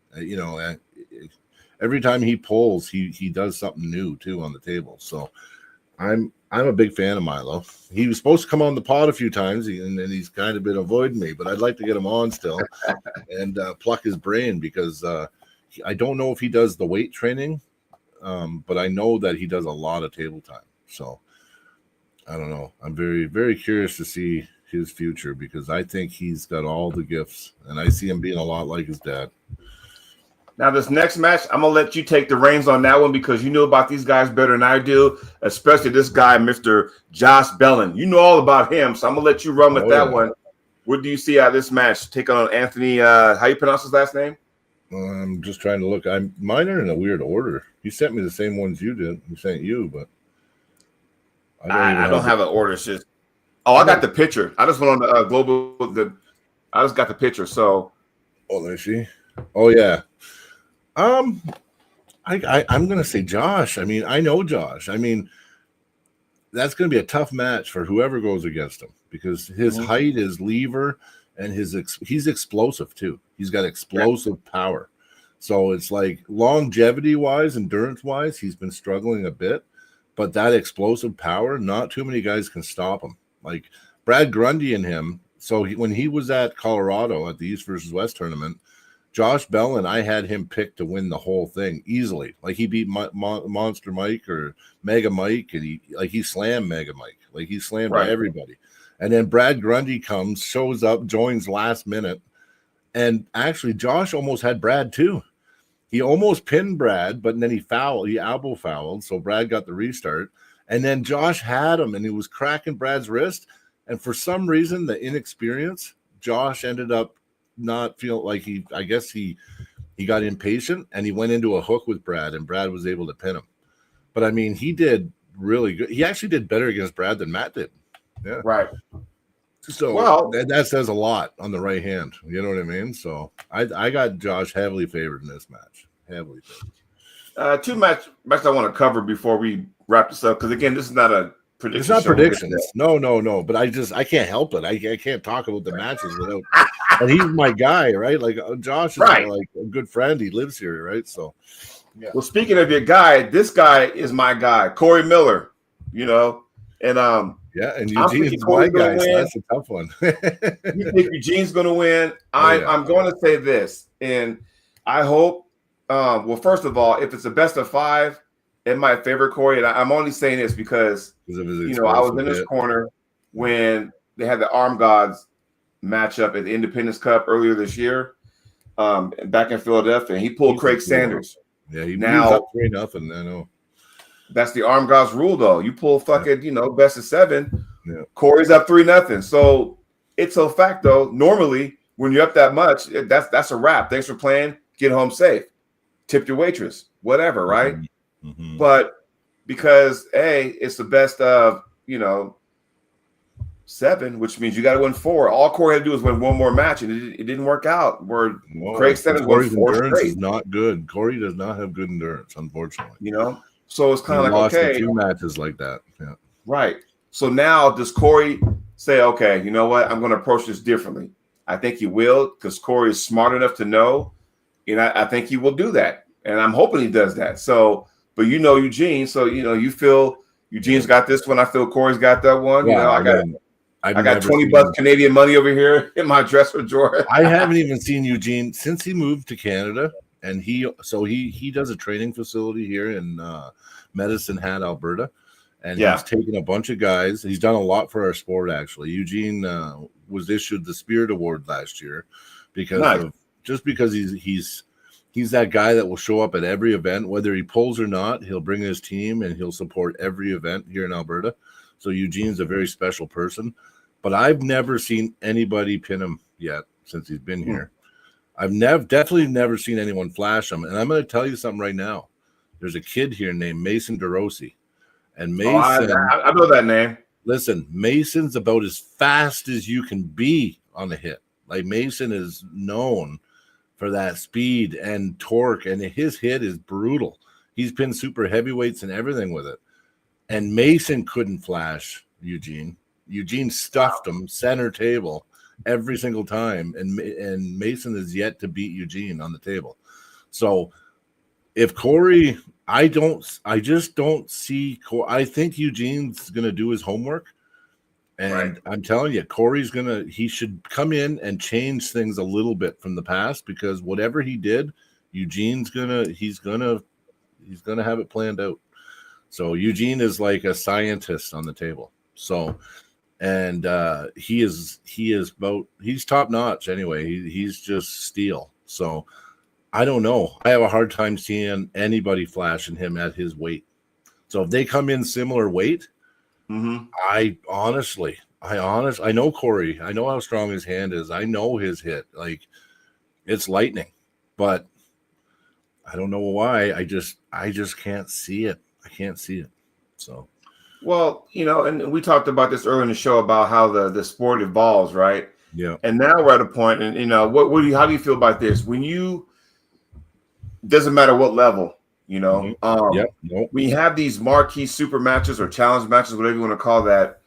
Every time he pulls, he does something new too on the table. So I'm a big fan of Milo. He was supposed to come on the pod a few times, and he's kind of been avoiding me. But I'd like to get him on still and pluck his brain because I don't know if he does the weight training, but I know that he does a lot of table time. So I don't know. I'm very, very curious to see his future because I think he's got all the gifts, and I see him being a lot like his dad.
Now, this next match, I'm going to let you take the reins on that one because you know about these guys better than I do, especially this guy, Mr. Josh Bellin. You know all about him, so I'm going to let you run with that one. What do you see out of this match? Take on Anthony, how you pronounce his last name?
I'm just trying to look. Mine are in a weird order. He sent me the same ones you did. He sent you, but
I don't have an order. It's just, I got the picture. I just went on the global. I just got the picture. So,
let me see. Oh yeah. I'm gonna say Josh. I mean, I know Josh. I mean, that's gonna be a tough match for whoever goes against him because his height, his lever, and he's explosive too. He's got explosive power. So it's like longevity wise, endurance wise, he's been struggling a bit. But that explosive power, not too many guys can stop him. Like Brad Grundy and him. So when he was at Colorado at the East versus West tournament, Josh Bellin, I had him picked to win the whole thing easily. Like he beat Monster Mike or Mega Mike, and he slammed Mega Mike. Like he slammed everybody. And then Brad Grundy comes, shows up, joins last minute, and actually Josh almost had Brad too. He almost pinned Brad, but then he elbow fouled, so Brad got the restart. And then Josh had him, and he was cracking Brad's wrist. And for some reason, the inexperience, Josh ended up not feeling like he got impatient, and he went into a hook with Brad, and Brad was able to pin him. But, I mean, he did really good. He actually did better against Brad than Matt did. Yeah.
Right.
So that says a lot on the right hand. You know what I mean? So I got Josh heavily favored in this match. Heavily favored.
Two matches I want to cover before we wrap this up because again, this is not a prediction.
It's not predictions. No. But I can't help it. I can't talk about the matches without. And he's my guy, right? Like Josh is like a good friend. He lives here, right? So. Yeah.
Well, speaking of your guy, this guy is my guy, Corey Miller. And
yeah, and Eugene's my guy, so that's a tough one.
You think Eugene's going to win? I'm going to say this, and I hope. Well, first of all, if it's a best of 5, it might favor Corey, and I'm only saying this because I was in this corner when they had the Arm Gods matchup at the Independence Cup earlier this year, back in Philadelphia, and he pulled Craig Sanders.
Yeah, he now up 3-0. I know.
That's the Arm Gods rule, though. You pull fucking, best of 7.
Yeah.
Corey's up 3-0. So it's a fact, though. Normally, when you're up that much, that's a wrap. Thanks for playing. Get home safe. Tip your waitress. Whatever, right?
Mm-hmm.
But because it's the best of 7, which means you got to win 4. All Corey had to do was win one more match, and it didn't work out. Craig Sanders won 4
endurance
straight.
Is not good. Corey does not have good endurance, unfortunately.
So it's kind of like,
lost
okay,
2 matches like that. Yeah.
Right. So now does Corey say, okay, you know what? I'm going to approach this differently. I think he will because Corey is smart enough to know, and I think he will do that. And I'm hoping he does that. So, but Eugene, so you feel Eugene's got this one. I feel Corey's got that one.
Yeah,
I got $20 Canadian money over here in my dresser drawer.
I haven't even seen Eugene since he moved to Canada. And he does a training facility here in Medicine Hat, Alberta. and
Yeah.
he's taken a bunch of guys. He's done a lot for our sport, actually. Eugene was issued the Spirit Award last year because he's that guy that will show up at every event, whether he pulls or not. He'll bring his team and he'll support every event here in Alberta. So Eugene's a very special person, but I've never seen anybody pin him yet since he's been here. I've definitely never seen anyone flash him. And I'm going to tell you something right now. There's a kid here named Mason DeRossi. And Mason,
I know that name.
Listen, Mason's about as fast as you can be on the hit. Like, Mason is known for that speed and torque, and his hit is brutal. He's pinned super heavyweights and everything with it. And Mason couldn't flash Eugene. Eugene stuffed him center table every single time, and Mason is yet to beat Eugene on the table. So if Corey, I just don't see Corey. I think Eugene's going to do his homework. And
Right.
I'm telling you, he should come in and change things a little bit from the past, because whatever he did, Eugene's he's gonna have it planned out. So Eugene is like a scientist on the table. So, and he's top notch anyway. He's just steel. So I don't know. I have a hard time seeing anybody flashing him at his weight. So if they come in similar weight, I know Corey. I know how strong his hand is. I know his hit. Like, it's lightning. But I don't know why. I just can't see it. I can't see it. So,
well, and we talked about this earlier in the show about how the sport evolves, right?
yeah.
And now we're at a point, and how do you feel about this? Doesn't matter what level, when you have these marquee super matches or challenge matches, whatever you want to call that,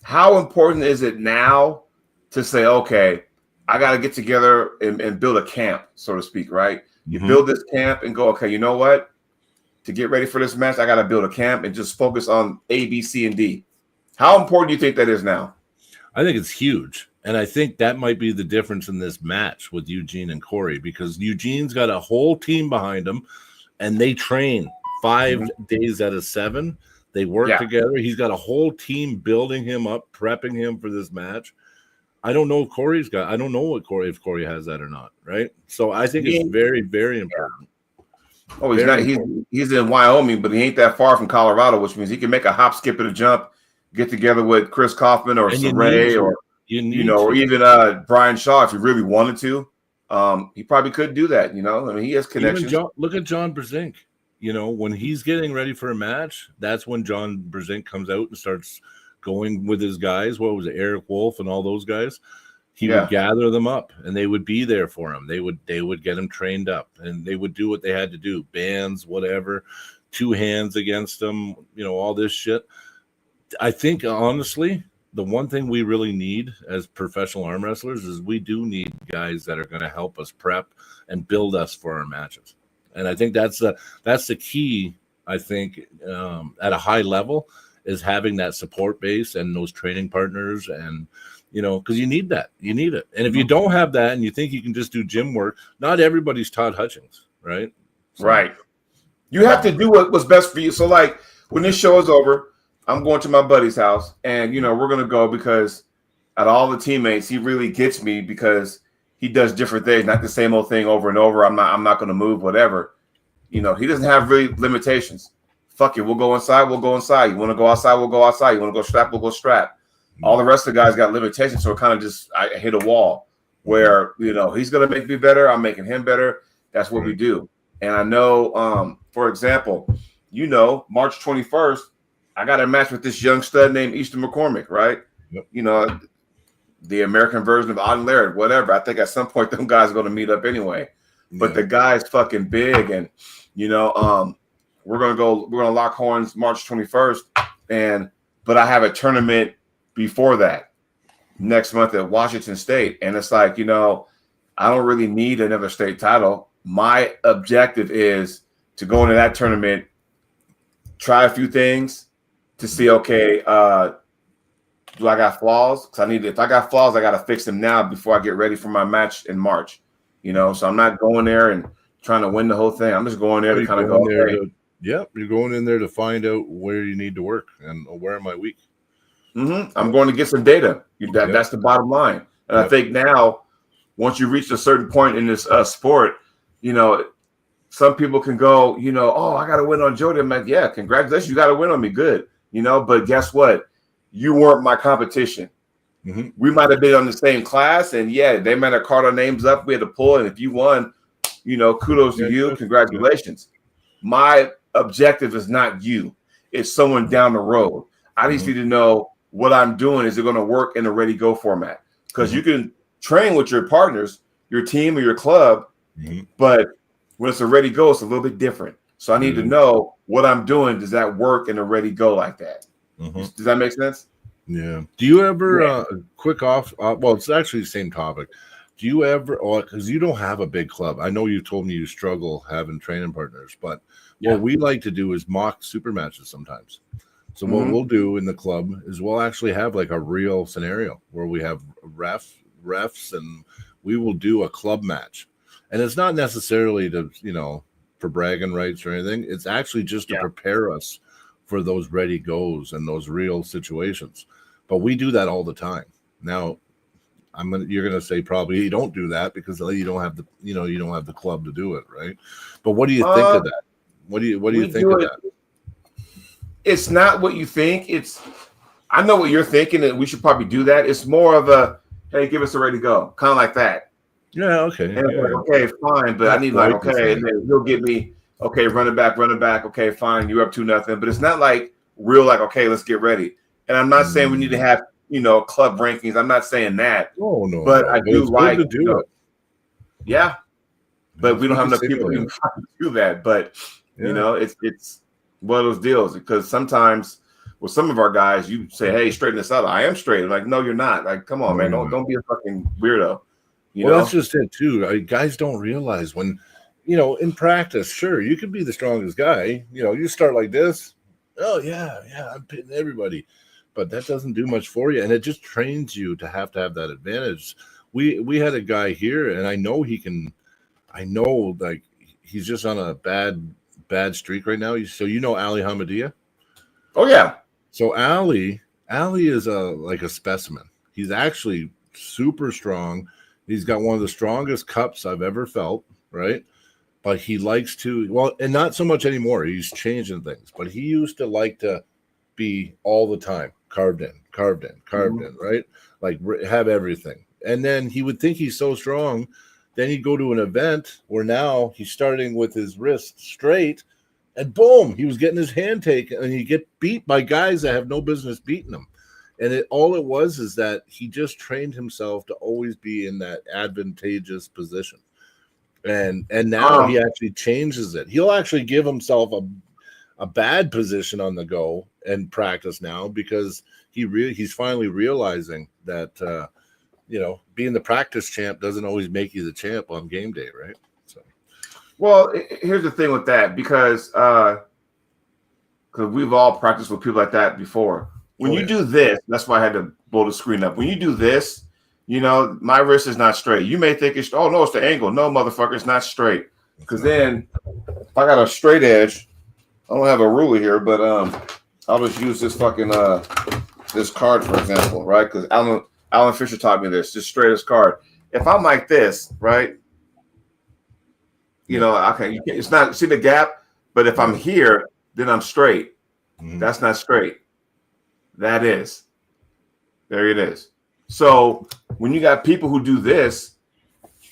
how important is it now to say, okay, I got to get together and build a camp, so to speak, right? You build this camp and go, okay, you know what? To get ready for this match, I got to build a camp and just focus on A, B, C, and D. How important do you think that is now?
I think it's huge. And I think that might be the difference in this match with Eugene and Corey, because Eugene's got a whole team behind him, and they train 5 days out of 7. They work together. He's got a whole team building him up, prepping him for this match. I don't know if Corey has that or not, right? So I think it's very, very important.
Oh, he's in Wyoming, but he ain't that far from Colorado, which means he can make a hop, skip, and a jump, get together with Chris Kaufman or Saray or even Brian Shaw if he really wanted to. He probably could do that. I mean, he has connections.
Look at John Brzenk. When he's getting ready for a match, that's when John Brzenk comes out and starts going with his guys. What was it, Eric Wolf and all those guys? He would gather them up, and they would be there for him. They would get him trained up, and they would do what they had to do, bands, whatever, 2 hands against them, all this shit. I think, honestly, the one thing we really need as professional arm wrestlers is we do need guys that are going to help us prep and build us for our matches. And I think that's the key, I think, at a high level, is having that support base and those training partners, and because you need that. You need it. And if you don't have that and you think you can just do gym work, not everybody's Todd Hutchings, right? So,
right. You have to do what's best for you. So, like, when this show is over, I'm going to my buddy's house, and, we're going to go because out of all the teammates, he really gets me because he does different things, not the same old thing over and over. I'm not going to move, whatever. He doesn't have really limitations. Fuck it. We'll go inside. We'll go inside. You want to go outside? We'll go outside. You want to go strap? We'll go strap. All the rest of the guys got limitations, so it kind of just I hit a wall where he's gonna make me better. I'm making him better. That's what we do. And I know, for example, March 21st, I got a match with this young stud named Easton McCormick, right?
Yep.
The American version of Auden Laird, whatever. I think at some point them guys are gonna meet up anyway. But the guy's fucking big, and we're gonna lock horns March 21st, but I have a tournament before that next month at Washington State. And it's like, I don't really need another state title. My objective is to go into that tournament, try a few things to see, okay, do I got flaws? Because if I got flaws, I got to fix them now before I get ready for my match in March. So I'm not going there and trying to win the whole thing. I'm just going there to kind of go,
Yeah, you're going in there to find out where you need to work and where am I weak.
I'm going to get some data.
Yep.
That's the bottom line. And I
Yep.
think now, once you reach a certain point in this sport, you know, some people can go, oh, I got to win on Jody. I'm like, yeah, congratulations, you got to win on me, good, but guess what? You weren't my competition.
Mm-hmm.
We might have been on the same class, and yeah, they might have called our names up. We had to pull, and if you won, kudos to you, congratulations. My objective is not you; it's someone down the road. I just need to know what I'm doing. Is it going to work in a ready go format? Because you can train with your partners, your team, or your club, but when it's a ready go, it's a little bit different. So I need to know what I'm doing. Does that work in a ready go like that? Does that make sense?
Yeah. Do you ever quick off? Well, it's actually the same topic. Do you ever, because you don't have a big club? I know you told me you struggle having training partners, but what we like to do is mock super matches sometimes. So what we'll do in the club is we'll actually have like a real scenario where we have refs, and we will do a club match. And it's not necessarily to, for bragging rights or anything. It's actually just to prepare us for those ready goes and those real situations. But we do that all the time. Now, you're gonna say probably you don't do that because you don't have the club to do it, right? But what do you think of that? What do you think of that?
It's not what you think. I know what you're thinking, and we should probably do that. It's more of a, hey, give us a ready to go, kind of like that.
Yeah, okay.
And okay, fine, but I need okay, and then he'll give me, okay, running back, okay, fine, you're up 2-0. But it's not like real, like, okay, let's get ready. And I'm not saying we need to have, club rankings. I'm not saying that.
No.
But I do like
to do it.
Yeah. But we don't have enough people to do that. But it's one of those deals, because sometimes with some of our guys, you say, hey, straighten this out. I am straight. I'm like, no, you're not. Like, come on, man. Don't be a fucking weirdo.
That's just it too. Guys don't realize when, in practice, sure, you could be the strongest guy. You start like this. Oh yeah, I'm pitting everybody, but that doesn't do much for you, and it just trains you to have that advantage. We had a guy here, and I know he can. I know, like, he's just on a bad streak right now. So Ali Hamadia?
Oh yeah.
So Ali is like a specimen. He's actually super strong. He's got one of the strongest cups I've ever felt, right? But he likes to, and not so much anymore. He's changing things. But he used to like to be all the time carved in, right? Like have everything. And then he would think he's so strong. Then he'd go to an event where now he's starting with his wrist straight, and boom, he was getting his hand taken, and he get beat by guys that have no business beating him. And all it was is that he just trained himself to always be in that advantageous position. And now he actually changes it. He'll actually give himself a bad position on the go and practice now, because he's finally realizing that being the practice champ doesn't always make you the champ on game day, right? So,
well, here's the thing with that, because we've all practiced with people like that before. When you do this, that's why I had to blow the screen up. When you do this, my wrist is not straight. You may think it's, oh no, it's the angle. No, motherfucker, it's not straight. Because then, if I got a straight edge, I don't have a ruler here, but I'll just use this fucking this card, for example, right? Because Alan Fisher taught me this, just straight as card. If I'm like this, right? Okay, it's not, see the gap, but if I'm here, then I'm straight. That's not straight. That is. There it is. So when you got people who do this,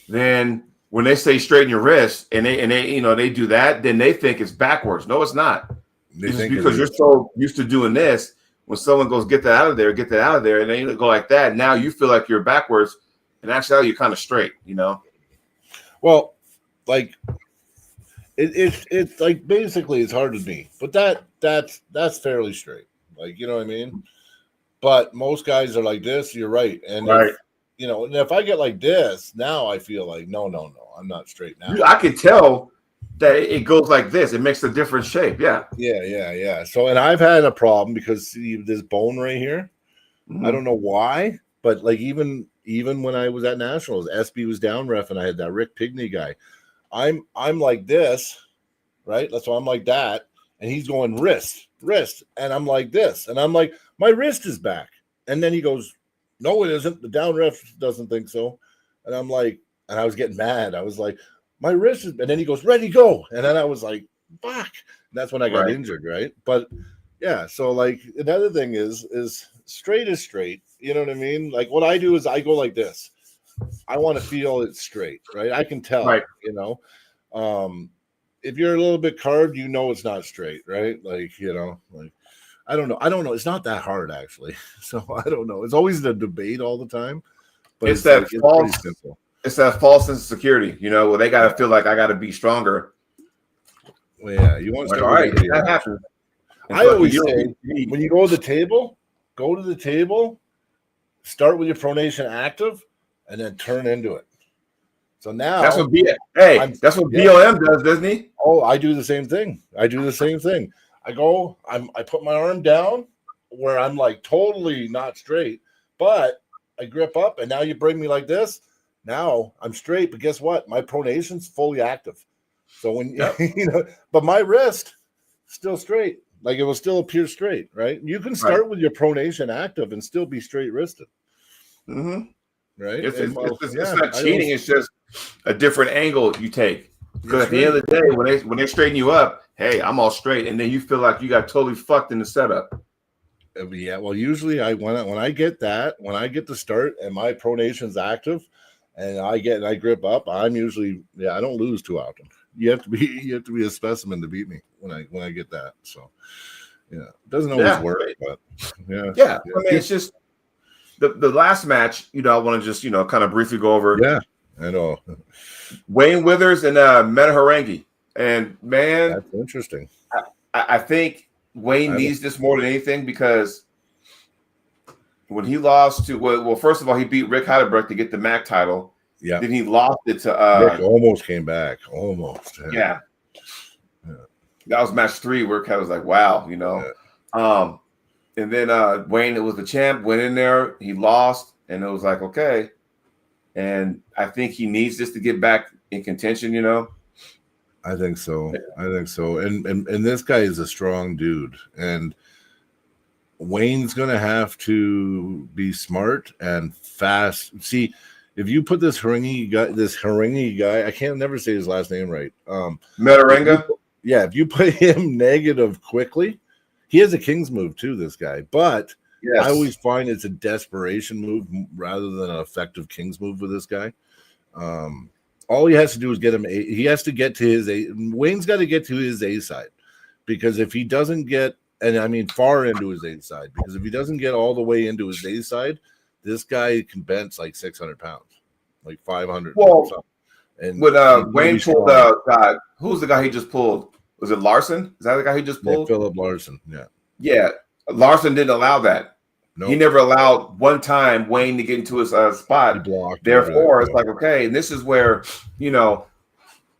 then when they say straighten your wrist and they do that, then they think it's backwards. No, it's not. It's because you're so used to doing this. When someone goes, get that out of there, and then you go like that, now you feel like you're backwards, and actually you're kind of straight,
Well, like it's like basically it's hard to me, but that's fairly straight. Like, you know what I mean? But most guys are like this. You're right, and
right.
And if I get like this, now I feel like no, I'm not straight now.
I can tell that it goes like this. It makes a different shape. Yeah.
So, and I've had a problem because see this bone right here. I don't know why, but like even when I was at Nationals, SB was down ref, and I had that Rick Pigney guy. I'm like this, right? That's why I'm like that. and he's going wrist, and I'm like this, and I'm like, my wrist is back, and then he goes, no, it isn't. The down ref doesn't think so, and I'm like, and I was getting mad. I was like, my wrist is, and then he goes, ready, go, and then I was like, fuck. And that's when I got injured, right? But yeah, so like another thing is straight is straight. You know what I mean? Like what I do is I go like this. I want to feel it straight, right? I can tell,
Right.
you know. If you're a little bit carved, you know it's not straight, right? Like, you know, like I don't know. It's not that hard actually. So I don't know. It's always the debate all the time. But
It's that
like,
false.
It's pretty simple.
It's that false sense of security. You know, where they got to feel like I got to be stronger.
Well, yeah, you want to
Like,
start
all right,
with the
that happens.
I always say when you go to the table, start with your pronation active, and then turn into it. So now
that's what that's what BLM does, doesn't he?
Oh, I do the same thing. I put my arm down where I'm like totally not straight, but I grip up, and now you bring me like this. Now I'm straight, but guess what? My pronation's fully active. So when you know, but my wrist still straight. Like it will still appear straight, right? You can start with your pronation active and still be straight wristed.
Mm-hmm.
Right?
It's not cheating. It's just a different angle you take. Because at the end of the day, when they straighten you up, hey, I'm all straight, and then you feel like you got totally fucked in the setup.
Yeah, well, usually when I get to start and my pronation's active, and I grip up, I'm usually I don't lose too often. You have to be a specimen to beat me when I get that. So yeah, it doesn't always work, but yeah.
I mean, it's just the last match. You know, I want to just kind of briefly go over.
Yeah, I know.
Wayne Withers and Meta Harangi, and man,
that's interesting.
I think Wayne needs this more than anything because when he lost to well, first of all, he beat Rick Heidelberg to get the MAC title.
Yeah.
Then he lost it to
Rick almost came back. Almost.
Yeah. That was match 3 where Kat was like, wow, Yeah. And then Wayne, it was the champ, went in there, he lost, and it was like, okay. And I think he needs this to get back in contention,
I think so. And this guy is a strong dude. And Wayne's gonna have to be smart and fast. See, if you put this Harangi guy, I can't never say his last name right.
Metarenga?
If you put him negative quickly, he has a king's move too, this guy. But I always find it's a desperation move rather than an effective king's move with this guy. All he has to do is get him. He has to get to his A. Wayne's got to get to his A side, because if he doesn't get, and I mean far into his A side, because if he doesn't get all the way into his A side, this guy can bench like 600 pounds, like 500.
Well, and when Wayne pulled God, who's the guy he just pulled? Was it Larson? Is that the guy he just pulled?
Philip Larson.
Yeah. Larson didn't allow that. Nope. He never allowed one time Wayne to get into his spot. Therefore, it's like, okay, and this is where,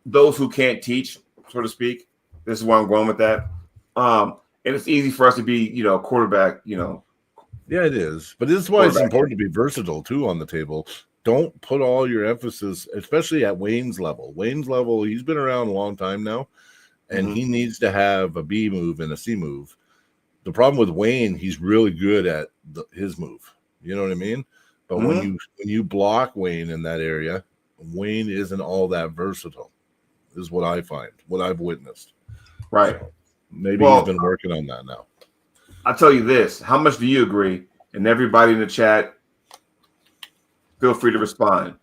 those who can't teach, so to speak, this is where I'm going with that. And it's easy for us to be, quarterback, Yeah,
it is. But this is why it's important to be versatile, too, on the table. Don't put all your emphasis, especially at Wayne's level. Wayne's level, he's been around a long time now, and he needs to have a B move and a C move. The problem with Wayne, he's really good at his move. You know what I mean? But when you block Wayne in that area, Wayne isn't all that versatile, is what I find, what I've witnessed.
Right.
So maybe he's been working on that now.
I'll tell you this. How much do you agree? And everybody in the chat, feel free to respond.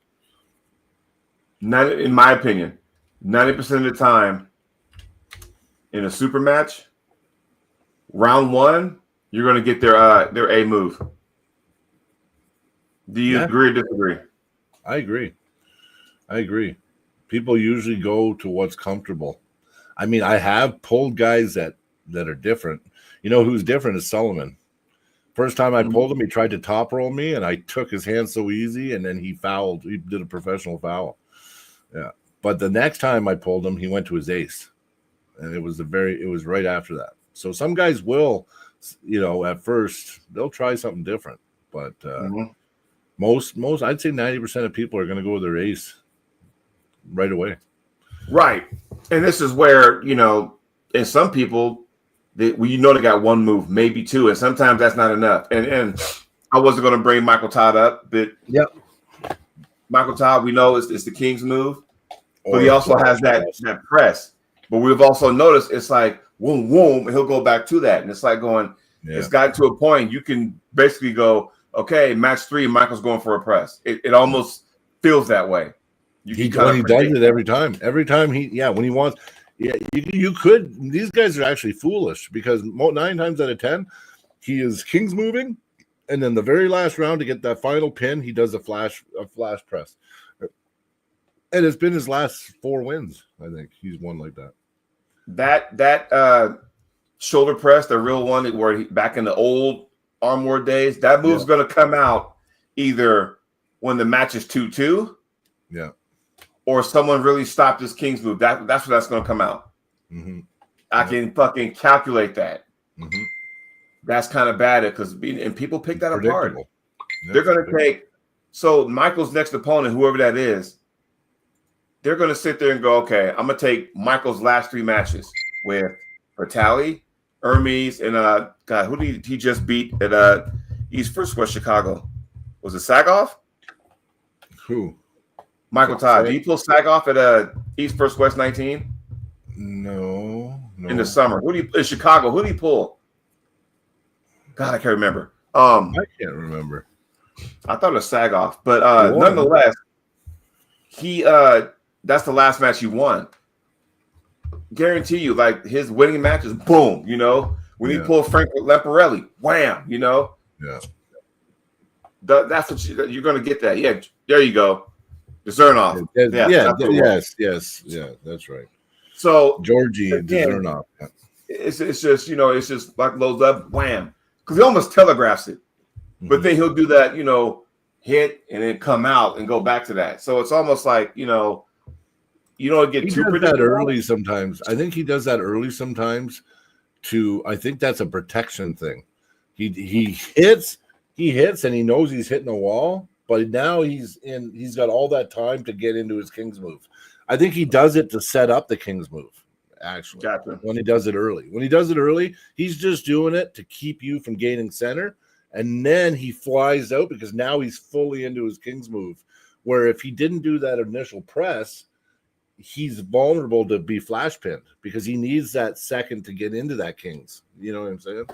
In my opinion, 90% of the time in a super match, round 1, you're going to get their A move. Do you agree or disagree?
I agree. People usually go to what's comfortable. I mean, I have pulled guys that are different. You know who's different is Sullivan. First time I pulled him, he tried to top roll me, and I took his hand so easy, and then he fouled. He did a professional foul. Yeah. But the next time I pulled him, he went to his ace. And it was right after that. So some guys will, at first they'll try something different, but most I'd say 90% of people are going to go with their ace right away.
Right, and this is where and some people they got one move, maybe two, and sometimes that's not enough. And I wasn't going to bring Michael Todd up, but Michael Todd, we know it's the King's move, but he also has that press. But we've also noticed it's like boom, boom, and he'll go back to that, and it's like going. Yeah. It's gotten to a point you can basically go, okay, match 3, Michael's going for a press. It almost feels that way.
He does it every time. Every time when he wants, you could. These guys are actually foolish because 9 times out of 10, he is King's moving, and then the very last round to get that final pin, he does a flash press, and it's been his last 4 wins. I think he's won like that.
That shoulder press, the real one where back in the old Arm War days, that move's going to come out either when the match is 2-2, or someone really stopped this King's move. That's when that's going to come out. Mm-hmm. I can fucking calculate that. Mm-hmm. That's kind of bad because people pick that apart. They're going to take Michael's next opponent, whoever that is. They're going to sit there and go, okay, I'm going to take Michael's last 3 matches with Vitali, Hermes, and God, who did he just beat at East First West Chicago? Was it Sagoff?
Who?
Michael Todd. Did he pull Sagoff at East First West 19?
No.
In the summer. In Chicago? Who did he pull? God, I can't remember.
I can't remember.
I thought it was Sagoff, but nonetheless, he that's the last match he won. Guarantee you, like his winning matches, boom, when he pulled Frank Lamparelli, wham, that's what you're going to get that. Yeah, there you go. Zernoff.
Yes, that's right.
So
Georgie Zernoff.
It's just it's just like loads up, wham, because he almost telegraphs it, but then he'll do that, hit and then come out and go back to that. So it's almost like you don't get too predictable. That early
sometimes. I think he does that early sometimes. I think that's a protection thing. He hits and he knows he's hitting a wall, but now he's got all that time to get into his King's move. I think he does it to set up the King's move. Actually,
gotcha.
When he does it early, he's just doing it to keep you from gaining center, and then he flies out because now he's fully into his King's move. Where if he didn't do that initial press, he's vulnerable to be flash pinned because he needs that second to get into that King's. You know what I'm saying?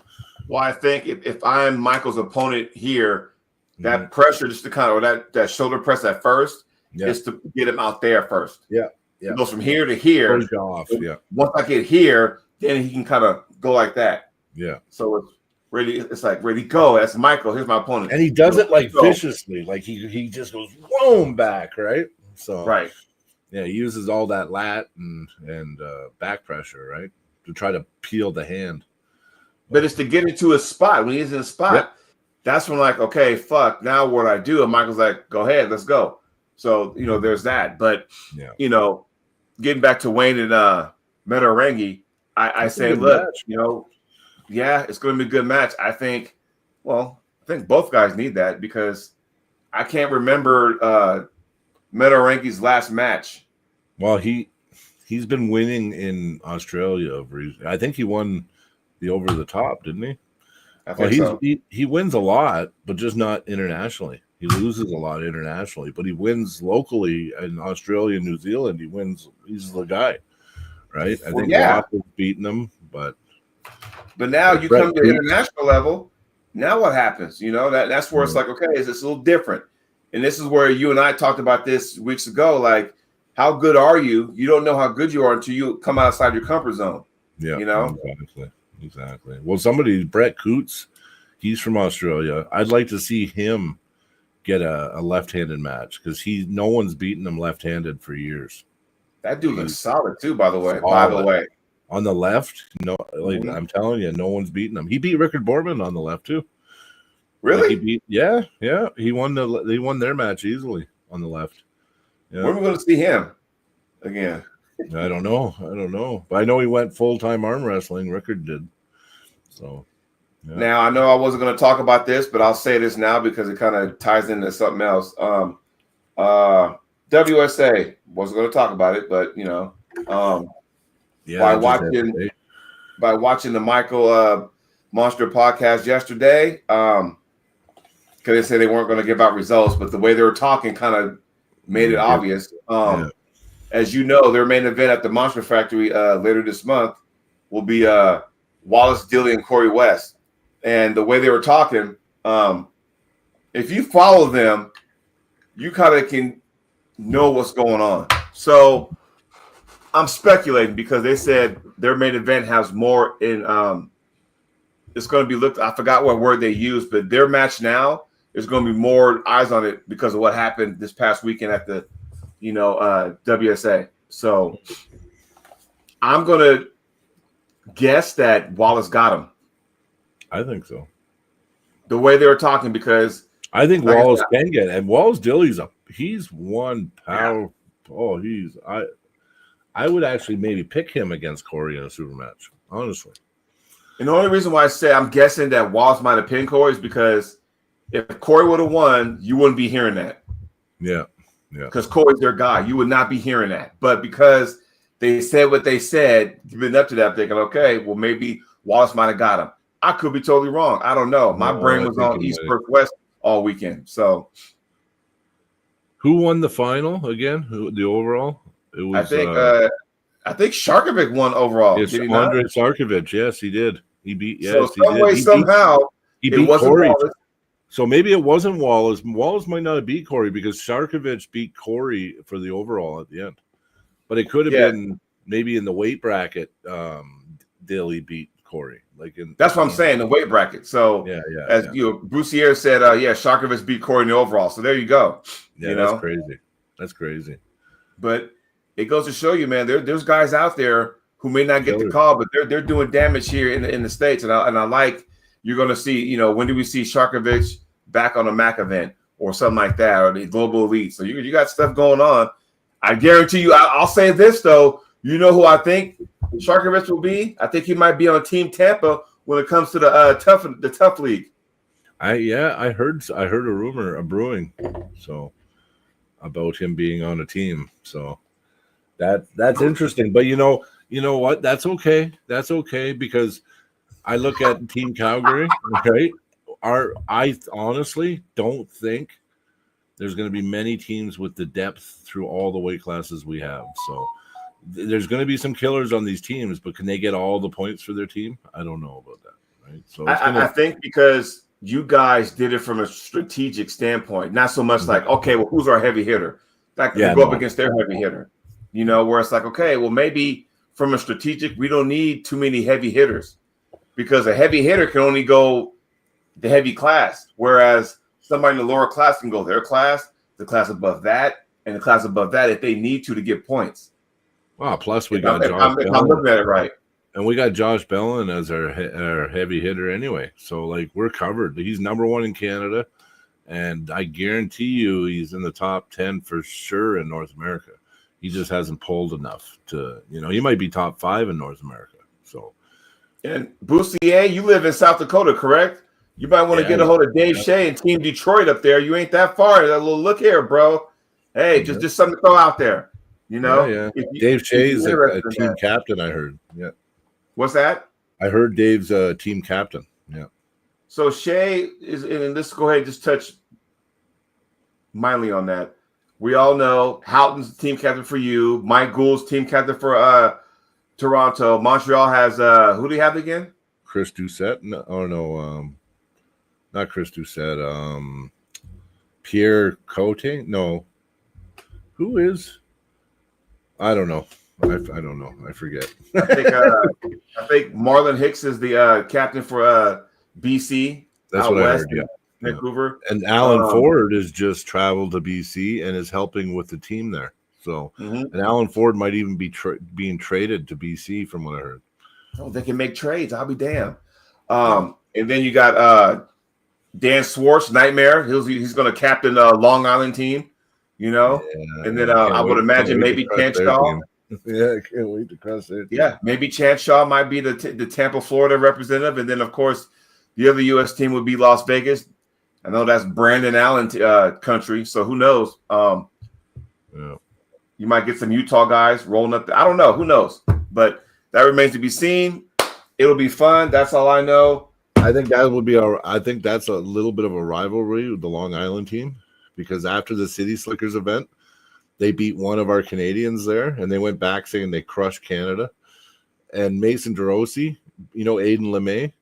Well, I think if I'm Michael's opponent here, that pressure just to kind of, or that shoulder press at first is to get him out there first.
Yeah.
It goes from here to here.
Off. Yeah.
Once I get here, then he can kind of go like that.
Yeah.
So it's like ready, go. That's Michael. Here's my opponent.
And he does it like viciously. Like he just goes boom back, right? So
right.
Yeah, he uses all that lat and back pressure, right, to try to peel the hand.
But it's to get into a spot. When he's in a spot, that's when like, okay, fuck, now what I do? And Michael's like, go ahead, let's go. So, there's that. But, getting back to Wayne and Metarangi, I say, look, match. It's going to be a good match. I think both guys need that because I can't remember Metarangi's last match.
Well, he's been winning in Australia. I think he won the over the top, didn't he?
I think so.
He wins a lot, but just not internationally. He loses a lot internationally, but he wins locally in Australia and New Zealand. He's the guy, right? I think Rock has beaten him, but
now you come to international level. Now what happens? That's where it's like, okay, it's a little different. And this is where you and I talked about this weeks ago. Like, how good are you? You don't know how good you are until you come outside your comfort zone.
Yeah, exactly. Well, Brett Coots, he's from Australia. I'd like to see him get a left-handed match because no one's beaten him left-handed for years.
That dude looks solid too, by the way.
On the left, I'm telling you, no one's beaten him. He beat Rickard Borman on the left too.
Really?
Yeah. They won their match easily on the left. Yeah.
When are we going to see him again?
I don't know. But I know he went full-time arm wrestling. Rickard did. So
yeah. Now I know I wasn't going to talk about this, but I'll say this now because it kind of ties into something else. WSA wasn't going to talk about it, but by by watching the Michael Monster podcast yesterday. Because they said they weren't going to give out results, but the way they were talking kind of made it obvious. As you know, their main event at the Monster Factory later this month will be Wallace Dilly and Corey West. And the way they were talking, if you follow them, you kind of can know what's going on. So I'm speculating because they said their main event has more in it's going to be looked. I forgot what word they used, but their match now is going to be more eyes on it because of what happened this past weekend at the WSA. So I'm going to guess that Wallace got him.
I think so.
The way they were talking, because
I think Wallace can get it. And Wallace Dilly's he's one power. Yeah. Oh, I would actually maybe pick him against Corey in a super match, honestly.
And the only reason why I say I'm guessing that Wallace might have pinned Corey is because if Corey would have won, you wouldn't be hearing that.
Yeah. Yeah.
Because Corey's their guy. You would not be hearing that. But because they said what they said, you've been up to that thinking, okay, well, maybe Wallace might have got him. I could be totally wrong. I don't know. My brain was on East versus West all weekend. So,
who won the final again? The overall? It was.
I think Sharkovic won overall.
It's Andre Sarkovic. Yes, he did. He beat. Yes,
so some way, somehow,
he beat Corey. Wallace. So maybe it wasn't Wallace. Wallace might not have beat Corey because Sharkovic beat Corey for the overall at the end. But it could have been maybe in the weight bracket. Dilly beat Corey.
That's what I'm saying, the weight bracket. So as Brucier said, Sharkovic beat Corey in the overall. So there you go.
Yeah, that's crazy. That's crazy.
But it goes to show you, man, there's guys out there who may not get the call, but they're doing damage here in the States. And I like you're going to see, when do we see Sharkovic back on a MAC event or something like that, or the Global Elite? So you got stuff going on. I guarantee you, I'll say this, though. You know who I think Sharkovic will be? I think he might be on Team Tampa when it comes to the tough league.
I heard a rumor brewing about him being on a team. So that's interesting. But you know what? That's okay. That's okay because I look at Team Calgary, right? I honestly don't think there's going to be many teams with the depth through all the weight classes we have. So there's going to be some killers on these teams, but can they get all the points for their team? I don't know about that. Right? So
I think because you guys did it from a strategic standpoint, not so much like, okay, well, who's our heavy hitter? Like go up against their heavy hitter, where it's like, okay, well, maybe from a strategic, we don't need too many heavy hitters because a heavy hitter can only go the heavy class, whereas somebody in the lower class can go their class, the class above that, and the class above that if they need to get points.
Wow! Plus we got Josh.
I'm looking at it right,
and we got Josh Bellin as our heavy hitter anyway. So we're covered. He's number one in Canada, and I guarantee you he's in the top 10 for sure in North America. He just hasn't pulled enough to, he might be top 5 in North America. So,
and Boussier, you live in South Dakota, correct? You might want to get a hold of Dave Shea and Team Detroit up there. You ain't that far. That little look here, bro. Hey, just something to throw out there.
Dave Shea is a team captain, I heard. Yeah.
What's that?
I heard Dave's team captain. Yeah.
So Shea is, and let's go ahead and just touch mildly on that. We all know Houghton's team captain for you. Mike Gould's team captain for Toronto. Montreal has who do you have again?
Chris Doucette? No, not Chris Doucette. Pierre Cote? No. Who is? I don't know. I don't know. I forget.
I think Marlon Hicks is the captain for BC.
That's what I heard. Yeah.
Vancouver.
And Alan Ford has just traveled to BC and is helping with the team there. So, and Alan Ford might even be being traded to BC from what I heard.
Oh, they can make trades. I'll be damned. And then you got Dan Swartz, Nightmare. He's going to captain the Long Island team, Yeah, and then I would imagine maybe Chanshaw.
Yeah, I can't wait to cross there.
Yeah, maybe Chanshaw might be the Tampa, Florida representative. And then, of course, the other U.S. team would be Las Vegas. I know that's Brandon Allen country, so who knows? You might get some Utah guys rolling up. I don't know. Who knows? But that remains to be seen. It'll be fun. That's all I know.
I think that would be I think that's a little bit of a rivalry with the Long Island team, because after the City Slickers event, they beat one of our Canadians there, and they went back saying they crushed Canada. And Mason DeRossi, Aiden LeMay.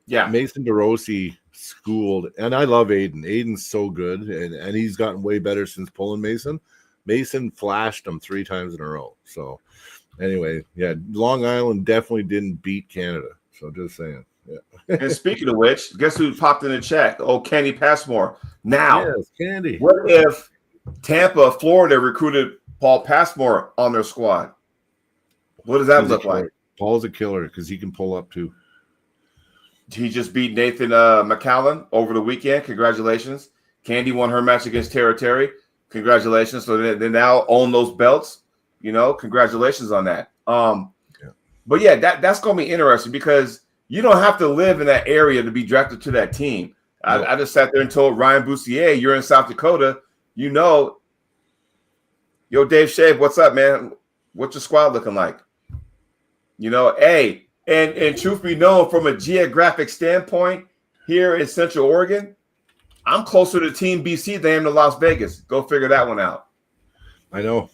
Yeah.
Mason DeRossi schooled, and I love Aiden. Aiden's so good, and he's gotten way better since pulling Mason. Mason flashed him 3 times in a row. So anyway, yeah, Long Island definitely didn't beat Canada. So just saying. Yeah.
And speaking of which, guess who popped in the chat? Oh, Candy Passmore. Now,
yes, Candy.
What if Tampa, Florida recruited Paul Passmore on their squad? What does that look like?
Paul's a killer because he can pull up too.
He just beat Nathan McCallan over the weekend. Congratulations. Candy won her match against Tara Terry. Congratulations. So they now own those belts. Congratulations on that. But yeah, that's going to be interesting because you don't have to live in that area to be drafted to that team. No. I just sat there and told Ryan Boussier, you're in South Dakota. Yo, Dave Shave, what's up, man? What's your squad looking like? Hey, and truth be known, from a geographic standpoint, here in Central Oregon, I'm closer to Team BC than I am to Las Vegas. Go figure that one out.
I know.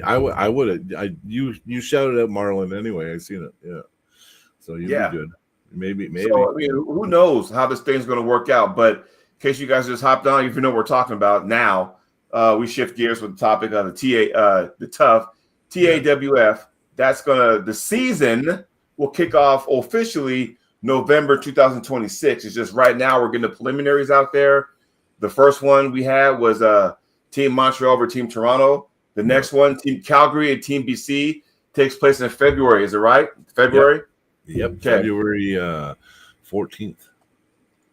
I would have. You shouted at Marlin anyway. I seen it. Yeah. So you'd be good. Maybe.
So, who knows how this thing's going to work out? But in case you guys just hopped on, if you know what we're talking about now, we shift gears with the topic of the tough TAWF. That's the season will kick off officially November 2026. It's just right now we're getting the preliminaries out there. The first one we had was Team Montreal over Team Toronto. The next one, Team Calgary and Team BC, takes place in February. Is it right? February?
Yep. Okay. February 14th.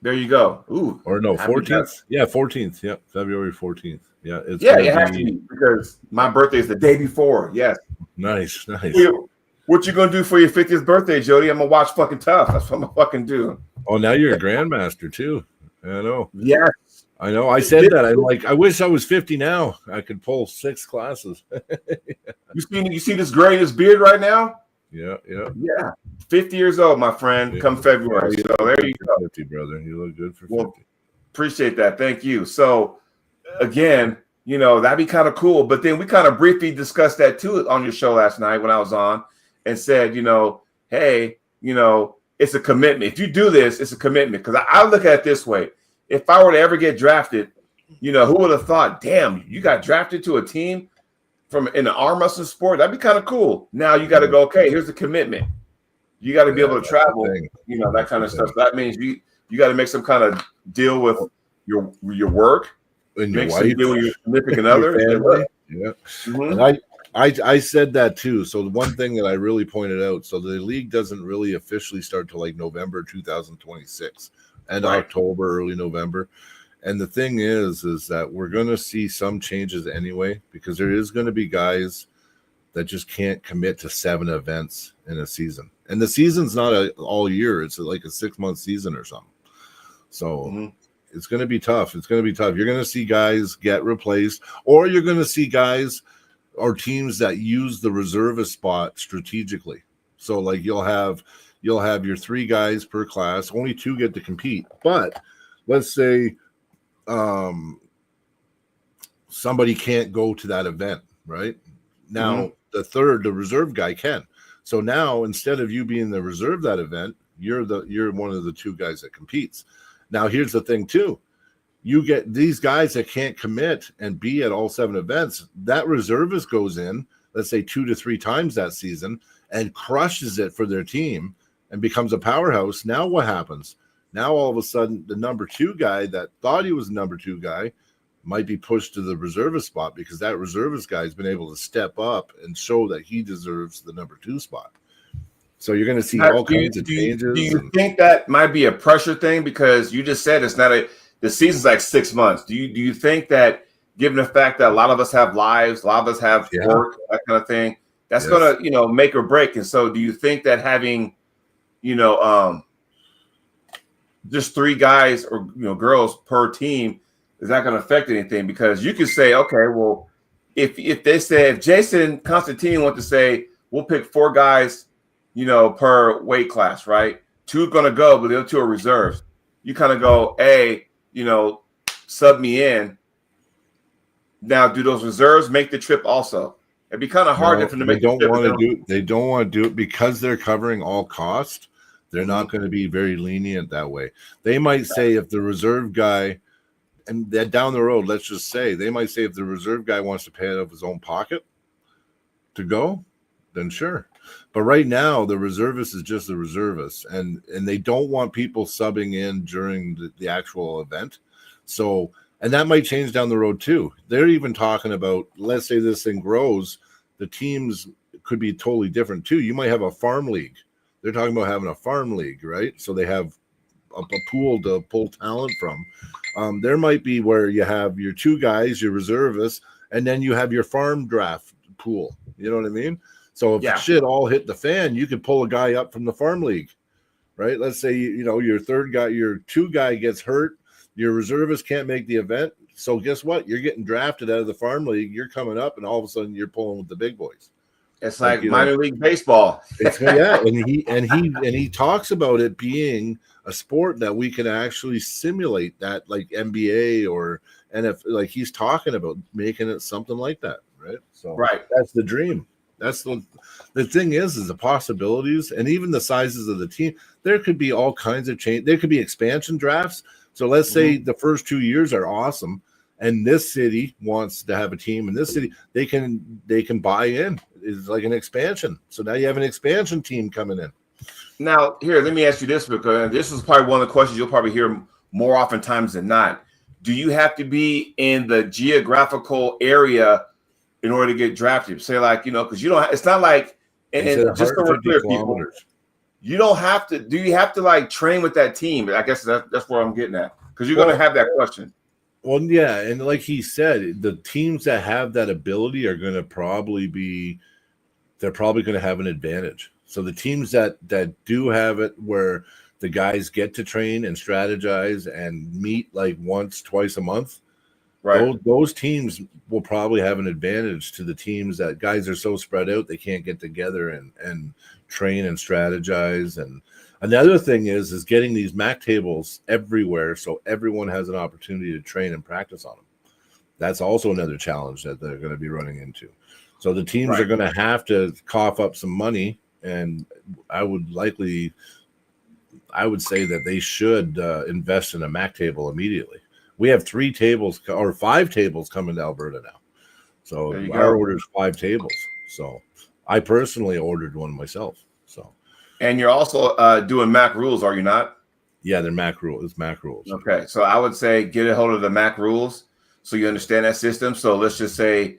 There you go. Ooh.
Or no, 14th. Yeah, 14th. Yep. February 14th. Yeah.
It has to be because my birthday is the day before. Yes.
Nice.
What you gonna do for your 50th birthday, Jody? I'm gonna watch fucking Tough. That's what I'm gonna fucking do.
Oh, now you're a grandmaster too. I know.
Yes.
I know. I said that. I'm like, I wish I was 50 now. I could pull 6 classes.
You see this gray, this beard right now?
Yeah.
50 years old, my friend. Come February. So there you go.
50, brother. You look good for 50.
Well, appreciate that. Thank you. So again, that'd be kind of cool. But then we kind of briefly discussed that too on your show last night when I was on, and said, hey, it's a commitment. If you do this, it's a commitment. Because I look at it this way. If I were to ever get drafted, who would have thought, damn, you got drafted to a team in the arm wrestling sport? That'd be kind of cool. Now you got to go, okay, here's the commitment. You got to be able to travel, that kind of stuff. So that means you got to make some kind of deal with your work.
And your wife.
Deal with your significant other.
Yeah. Mm-hmm. And I said that too. So the one thing that I really pointed out, so the league doesn't really officially start till like November 2026 and October, early November. And the thing is that we're going to see some changes anyway, because there is going to be guys that just can't commit to 7 events in a season. And the season's not all year. It's like a 6-month season or something. So it's going to be tough. You're going to see guys get replaced, or you're going to see guys or teams that use the reservist spot strategically. So like you'll have your 3 guys per class, only 2 get to compete. But let's say somebody can't go to that event, right? Now the reserve guy can. So now instead of you being the reserve that event, you're one of the 2 guys that competes. Now here's the thing too. You get these guys that can't commit and be at all 7 events. That reservist goes in, let's say 2 to 3 times that season, and crushes it for their team and becomes a powerhouse. Now what happens? Now all of a sudden the number 2 guy that thought he was the number 2 guy might be pushed to the reservist spot, because that reservist guy has been able to step up and show that he deserves the number 2 spot. So you're going to see all kinds of changes.
Do you think that might be a pressure thing? Because you just said the season's like 6 months. Do you think that, given the fact that a lot of us have lives, a lot of us have work, that kind of thing, that's going to, make or break? And so do you think that having, just 3 guys or, girls per team is not going to affect anything? Because you could say, okay, well, if Jason Constantine want to say, we'll pick 4 guys, per weight class, right? 2 going to go, but the other 2 are reserves. You kind of go, hey, sub me in. Now, do those reserves make the trip also? It'd be kind of hard for them to
they
make the
don't
trip.
want to do. They don't want to do it because they're covering all costs. They're
Mm-hmm.
not going to be very lenient that way. They might say if the reserve guy, and that down the road, let's just say they might say if the reserve guy wants to pay out of his own pocket to go, then sure. But right now, the reservist is just the reservist, and they don't want people subbing in during the actual event. So, and that might change down the road too. They're even talking about, let's say this thing grows, the teams could be totally different too. You might have a farm league. They're talking about having a farm league, right? So they have a pool to pull talent from. There might be where you have your 2 guys, your reservists, and then you have your farm draft pool. You know what I mean? So if shit all hit the fan, you could pull a guy up from the farm league, right? Let's say your 3rd guy, your 2 guy gets hurt, your reservist can't make the event. So guess what? You're getting drafted out of the farm league. You're coming up, and all of a sudden you're pulling with the big boys.
It's like minor league baseball.
and he talks about it being a sport that we can actually simulate that, like NBA or NFL. Like he's talking about making it something like that, right? So that's the dream. That's the thing is the possibilities, and even the sizes of the team. There could be all kinds of change. There could be expansion drafts. So let's say the first 2 years are awesome, and this city wants to have a team. In this city, they can buy in. It's like an expansion. So now you have an expansion team coming in.
Now, here, let me ask you this, because this is probably one of the questions you'll probably hear more oftentimes than not. Do you have to be in the geographical area in order to get drafted? Say because you don't. It's not like, and just so we're clear, people, you don't have to. Do you have to train with that team? I guess that's where I'm getting at, because you're going to have that question.
Well, yeah, and like he said, the teams that have that ability are going to probably going to have an advantage. So the teams that do have it, where the guys get to train and strategize and meet once, twice a month, right? Those teams will probably have an advantage to the teams that guys are so spread out they can't get together and train and strategize. And another thing is getting these MAC tables everywhere so everyone has an opportunity to train and practice on them. That's also another challenge that they're going to be running into. So the teams are going to have to cough up some money, and I would say that they should invest in a MAC table immediately. We have 3 tables or 5 tables coming to Alberta now. So our order is 5 tables. So I personally ordered one myself. So,
and you're also doing MAC rules, are you not?
Yeah, they're MAC rules. It's MAC rules.
Okay, so I would say get a hold of the MAC rules so you understand that system. So let's just say,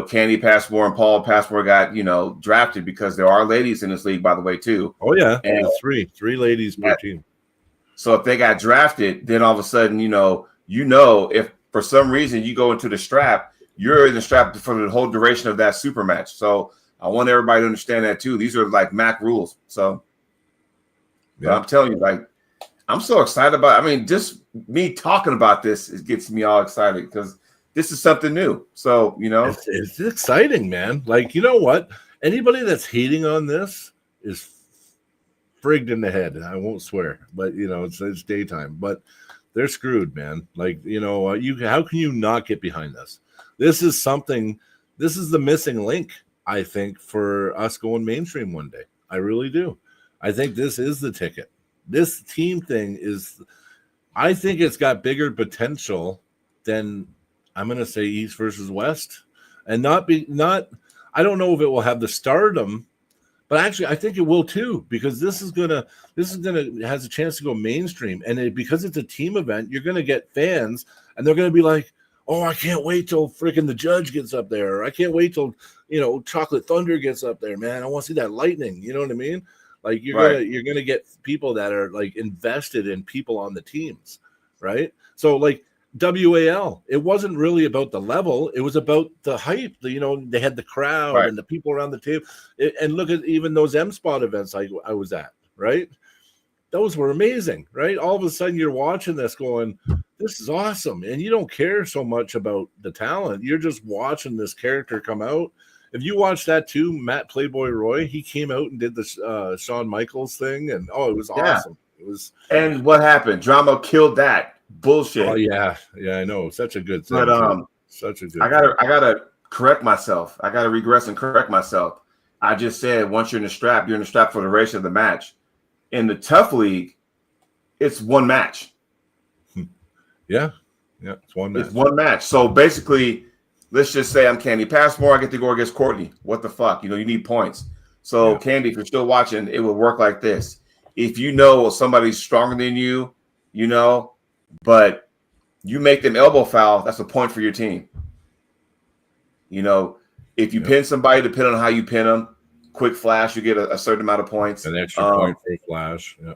Candy Passmore and Paul Passmore got drafted, because there are ladies in this league, by the way, too.
Oh yeah, and three ladies per team.
So if they got drafted, then all of a sudden, if for some reason you go into the strap, you're in the strap for the whole duration of that super match. So I want everybody to understand that too. These are MAC rules. So I'm telling you, I'm so excited about it. I mean, just me talking about this, it gets me all excited, because this is something new. So,
it's exciting, man. You know what? Anybody that's hating on this is frigged in the head. I won't swear, but it's daytime, but they're screwed, man. How can you not get behind this? This is the missing link, I think, for us going mainstream one day. I really do. I think this is the ticket. This team thing I think it's got bigger potential than, I'm going to say, East versus West, and I don't know if it will have the stardom, but actually I think it will too, because this has a chance to go mainstream, and because it's a team event, you're going to get fans, and they're going to be like, oh, I can't wait till freaking the Judge gets up there, or I can't wait till Chocolate Thunder gets up there, man. I want to see that lightning. You know what I mean? You're gonna get people that are invested in people on the teams, right? So WAL, it wasn't really about the level, it was about the hype. They had the crowd and the people around the table. And look at even those M-Spot events I was at, right? Those were amazing, right? All of a sudden you're watching this going, this is awesome. And you don't care so much about the talent. You're just watching this character come out. if you watch that too, Matt Playboy Roy, he came out and did the Shawn Michaels thing, and it was awesome. It was.
And what happened? Drama killed that bullshit.
Oh yeah, I know. Such a good thing.
But
such a good.
I gotta correct myself. I gotta regress and correct myself. I just said once you're in the strap, you're in the strap for the duration of the match. In the Tough League, it's one match.
Yeah, it's one match.
It's one match. So basically, let's just say I'm Candy Passmore. I get to go against Courtney. What the fuck? You need points. So Candy, if you're still watching, it would work like this. If you know somebody's stronger than you, but you make them elbow foul, that's a point for your team. If you pin somebody, depending on how you pin them, quick flash, you get a certain amount of points.
An extra point for a flash. Yeah.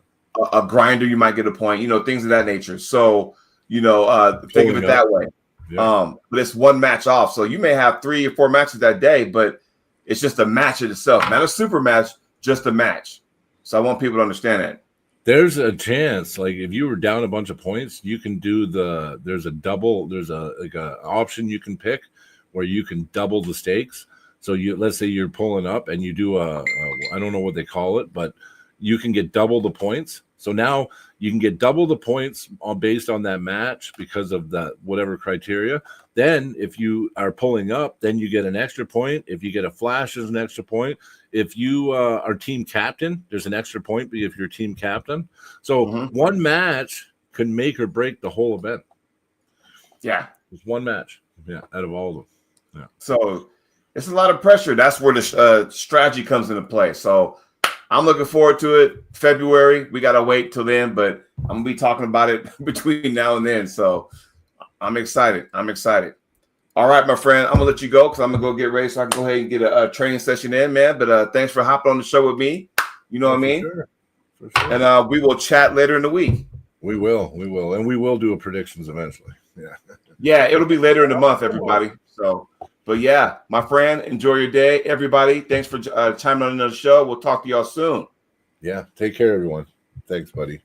A grinder, you might get a point. Things of that nature. So, think of it that way. Yeah. But it's one match off. So you may have 3 or 4 matches that day, but it's just a match in itself. Not a super match, just a match. So I want people to understand that.
There's a chance, like if you were down a bunch of points, you can do there's a option you can pick where you can double the stakes. So let's say you're pulling up and you do I don't know what they call it, but you can get double the points. So now you can get double the points based on that match because of that whatever criteria. Then if you are pulling up, then you get an extra point. If you get a flash, there's an extra point. If you are team captain, there's an extra point if you're team captain. So one match can make or break the whole event.
Yeah.
It's one match. Yeah, out of all of them. Yeah.
So it's a lot of pressure. That's where the strategy comes into play. So I'm looking forward to it. February, we got to wait till then, but I'm going to be talking about it between now and then. So I'm excited. All right, my friend, I'm going to let you go because I'm going to go get ready so I can go ahead and get a training session in, man. But thanks for hopping on the show with me. You know what I mean? For sure. And we will chat later in the week.
We will. And we will do a predictions eventually. Yeah.
Yeah, it'll be later in the month, everybody. So, but yeah, my friend, enjoy your day, everybody. Thanks for chiming on the show. We'll talk to y'all soon.
Yeah, take care, everyone. Thanks, buddy.